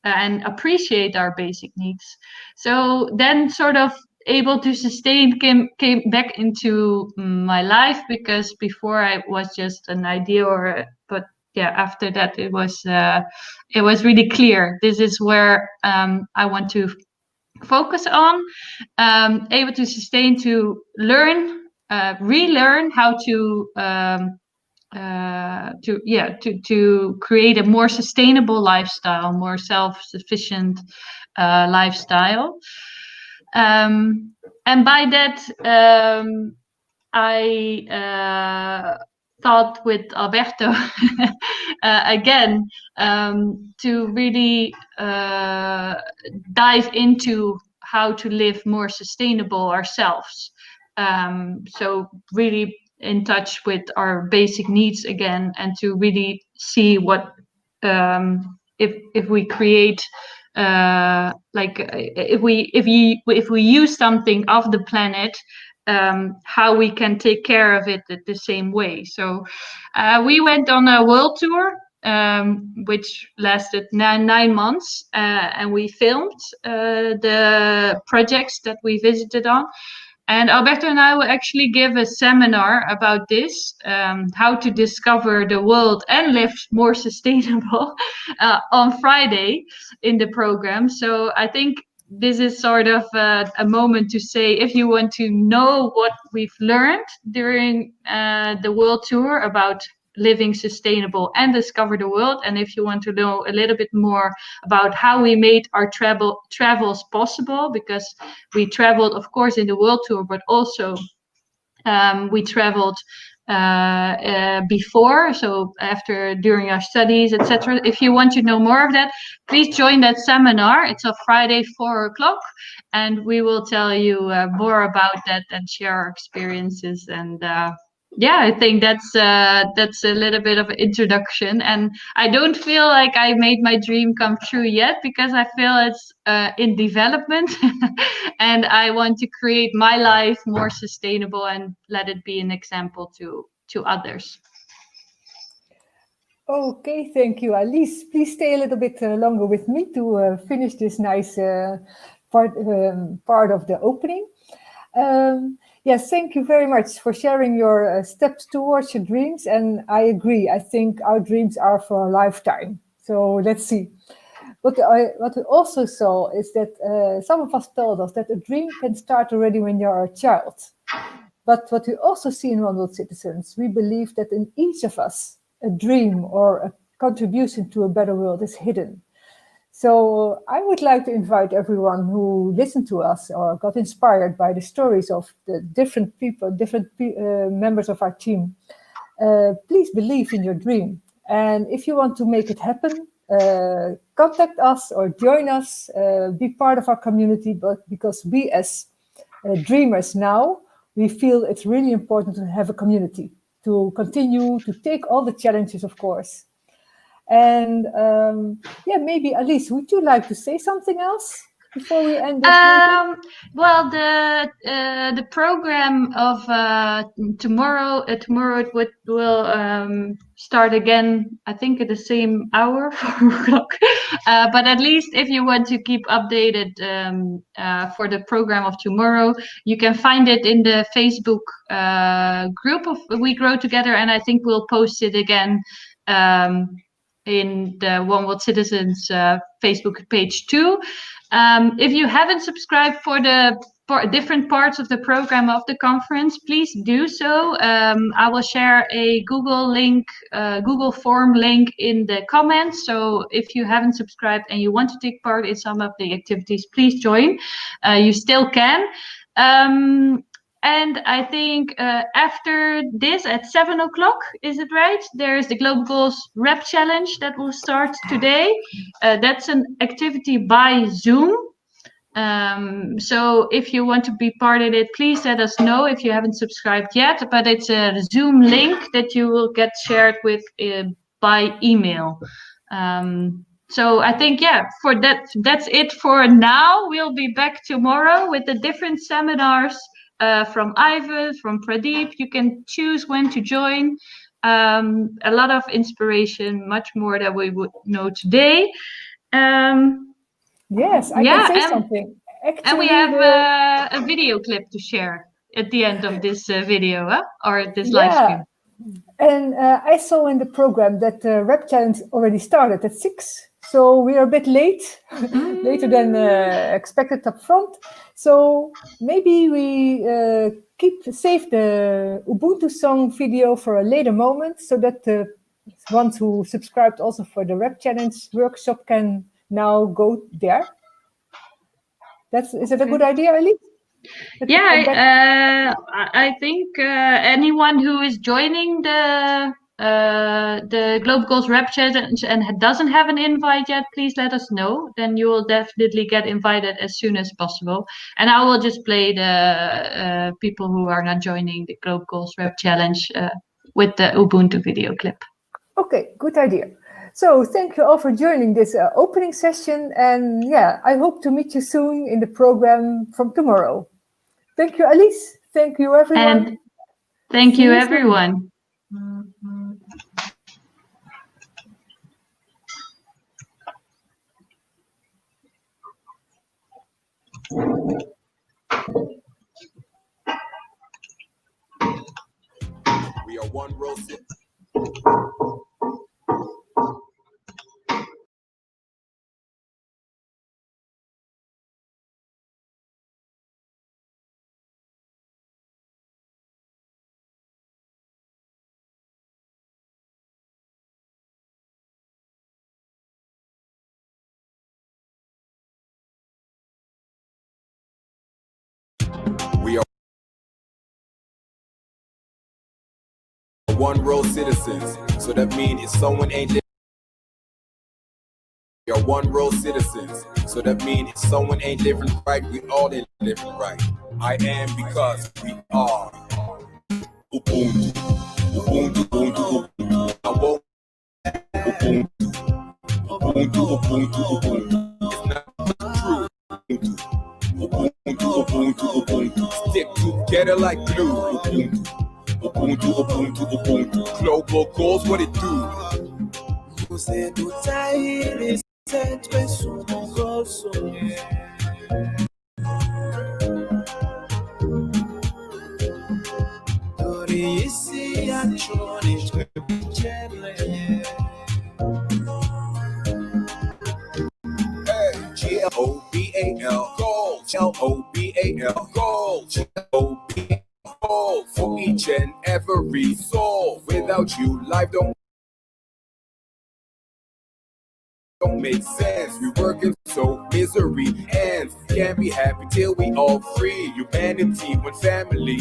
and appreciate our basic needs. So then sort of able to sustain came back into my life, because before I was just an idea, but after that it was really clear, this is where I want to focus on, able to sustain, to learn, relearn how to create a more sustainable lifestyle, more self-sufficient lifestyle. And by that, I thought with Alberto again to really dive into how to live more sustainable ourselves. So really in touch with our basic needs again, and to really see what if we create if we use something of the planet, how we can take care of it the same way. So we went on a world tour, which lasted 9 months, and we filmed the projects that we visited on. And Alberto and I will actually give a seminar about this, how to discover the world and live more sustainable, on Friday in the program. So I think this is sort of a moment to say, if you want to know what we've learned during the world tour about living sustainable and discover the world, and if you want to know a little bit more about how we made our travels possible, because we traveled, of course, in the world tour, but also we traveled before, so during our studies, etc. If you want to know more of that, please join that seminar. It's on Friday, 4 o'clock, and we will tell you more about that and share our experiences. And yeah, I think that's a little bit of an introduction, and I don't feel like I made my dream come true yet, because I feel it's in development, and I want to create my life more sustainable and let it be an example to others. Okay, thank you, Alice. Please stay a little bit longer with me to finish this nice part of the opening. Yes, thank you very much for sharing your steps towards your dreams. And I agree. I think our dreams are for a lifetime. So let's see. What we also saw is that some of us told us that a dream can start already when you're a child. But what we also see in One World Citizens, we believe that in each of us, a dream or a contribution to a better world is hidden. So I would like to invite everyone who listened to us or got inspired by the stories of the different people, members of our team. Please believe in your dream. And if you want to make it happen, contact us or join us, be part of our community, but because we as dreamers now, we feel it's really important to have a community, to continue to take all the challenges, of course. And yeah, maybe Alice, would you like to say something else before we end this meeting? Well, the program of tomorrow it will start again, I think at the same hour, 4 o'clock. But at least if you want to keep updated for the program of tomorrow, you can find it in the Facebook group of We Grow Together, and I think we'll post it again in the One World Citizens Facebook page too. If you haven't subscribed for the different parts of the program of the conference, please do so. I will share a Google form link in the comments. So if you haven't subscribed and you want to take part in some of the activities, please join. You still can. And I think after this at 7 o'clock, is it right? There is the Global Goals Rep Challenge that will start today. That's an activity by Zoom. So if you want to be part of it, please let us know if you haven't subscribed yet. But it's a Zoom link that you will get shared with by email. So I think, yeah, for that's it for now. We'll be back tomorrow with the different seminars from Ivan, from Pradeep. You can choose when to join. A lot of inspiration, much more than we would know today. Yes, I can say something. Actually, and we have a video clip to share at the end of this video, or this live stream. And I saw in the program that the Rep Challenge already started at 6. So we are a bit late, later than expected up front. So maybe we save the Ubuntu song video for a later moment, so that the ones who subscribed also for the Rep Challenge workshop can now go there. Is it a good idea, Ali? Yeah, I think anyone who is joining the Global Goals Rep Challenge and doesn't have an invite yet, please let us know. Then you will definitely get invited as soon as possible. And I will just play the people who are not joining the Global Goals Rep Challenge with the Ubuntu video clip. Okay, good idea. So thank you all for joining this opening session. And yeah, I hope to meet you soon in the program from tomorrow. Thank you, Alice. Thank you, everyone. And thank you, everyone. We are one world citizen. We are one world citizens, so that means if someone ain't living, we are one world citizens, so that means if someone ain't living right, we all ain't living right. I am because we are. Ubuntu, Ubuntu, Ubuntu, Ubuntu. I won't. Ubuntu, Ubuntu, Ubuntu, Ubuntu. It's not true. Ubuntu, Ubuntu, Ubuntu, Ubuntu. Stick together like glue. Ubuntu, Ubuntu, Ubuntu, Ubuntu. Global goals, what it do? Você do Tahiri, sempre sumo gozo. Tori isi achoni twepichele. Global, Global, Global, for each and every soul. Without you, life don't make sense. We working so misery ends. Can't be happy till we all free. Humanity, one family.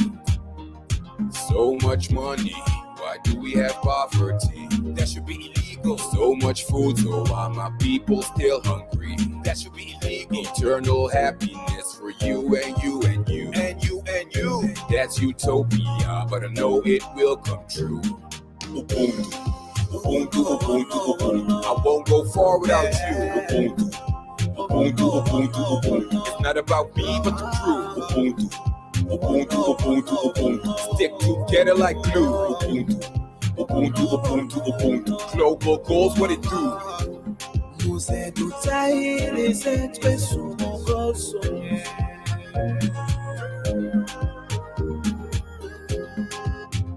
So much money, why do we have poverty? That should be illegal. So much food, so why my people still hungry? That should be illegal. Eternal happiness for you and you and you and you and you. That's utopia, but I know it will come true. Ubuntu, Ubuntu, Ubuntu, Ubuntu. I won't go far without you. Ubuntu, Ubuntu, Ubuntu, Ubuntu. It's not about me, but the crew. Ubuntu, Ubuntu, Ubuntu, Ubuntu. Stick together like glue. Ubuntu, Ubuntu, Ubuntu, Ubuntu. Global goals, what it do? Você do Tahiri, sempre sumo gozo.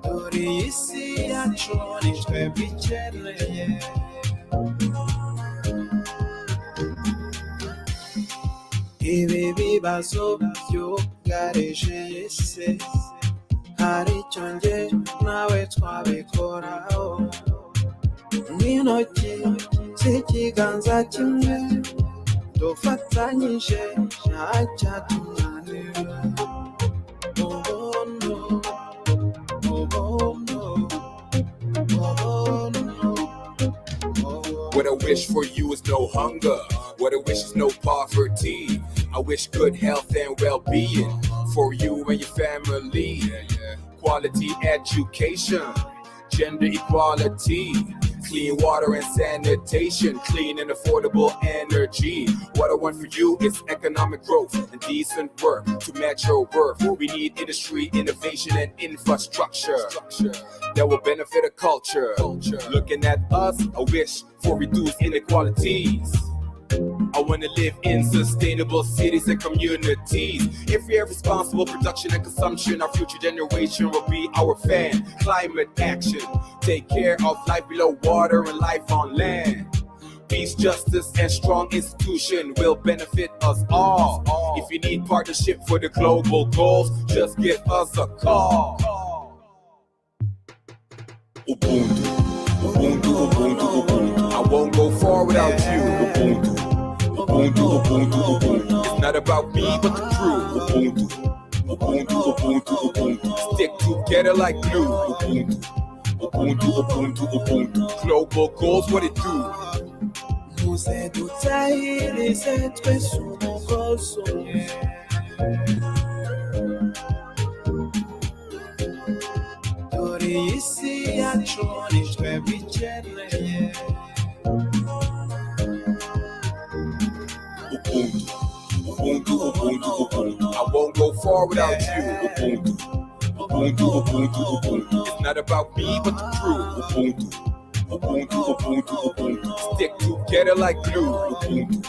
Tori isi achoni twepichele. Ibi bibazo byugarije isi, hari icyo njye nawe twabikoraho. N'intoki z'ikiganza kimwe dufatanyije ntacyatunanira. Ubundo, ubundo, ubundo. What I wish for you is no hunger. What I wish is no poverty. I wish good health and well-being for you and your family. Quality education, gender equality, clean water and sanitation, clean and affordable energy. What I want for you is economic growth and decent work to match your worth. We need industry, innovation, and infrastructure that will benefit the culture. Looking at us, I wish for reduced inequalities. I want to live in sustainable cities and communities. If we have responsible production and consumption, our future generation will be our fan. Climate action, take care of life below water and life on land. Peace, justice, and strong institution will benefit us all. If you need partnership for the global goals, just give us a call. Ubuntu, Ubuntu, Ubuntu, Ubuntu. I won't go far without you. Ubuntu, Ubuntu, Ubuntu, Ubuntu. It's not about me, but the crew. Ubuntu, Ubuntu, Ubuntu, Ubuntu. Stick together like glue. Ubuntu, Ubuntu, Ubuntu, Ubuntu. Global goals, what it do? Você do Tahiri, sempre sumo gozo. Tori isi achoni twepichele. Ubuntu. Ubuntu, Ubuntu, Ubuntu. I won't go far without you. Ubuntu. Ubuntu, Ubuntu, Ubuntu. It's not about me, but the crew. Ubuntu. Ubuntu, Ubuntu, Ubuntu. Stick together like glue. Ubuntu.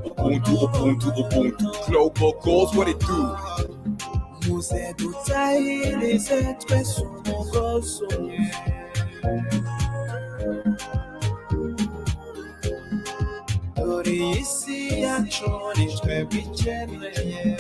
Ubuntu, Ubuntu, Ubuntu. Global goals, what it do? Muze dutahirize twese umugozi umwe. Dore iyi si yacu ni twebwe ikeneye.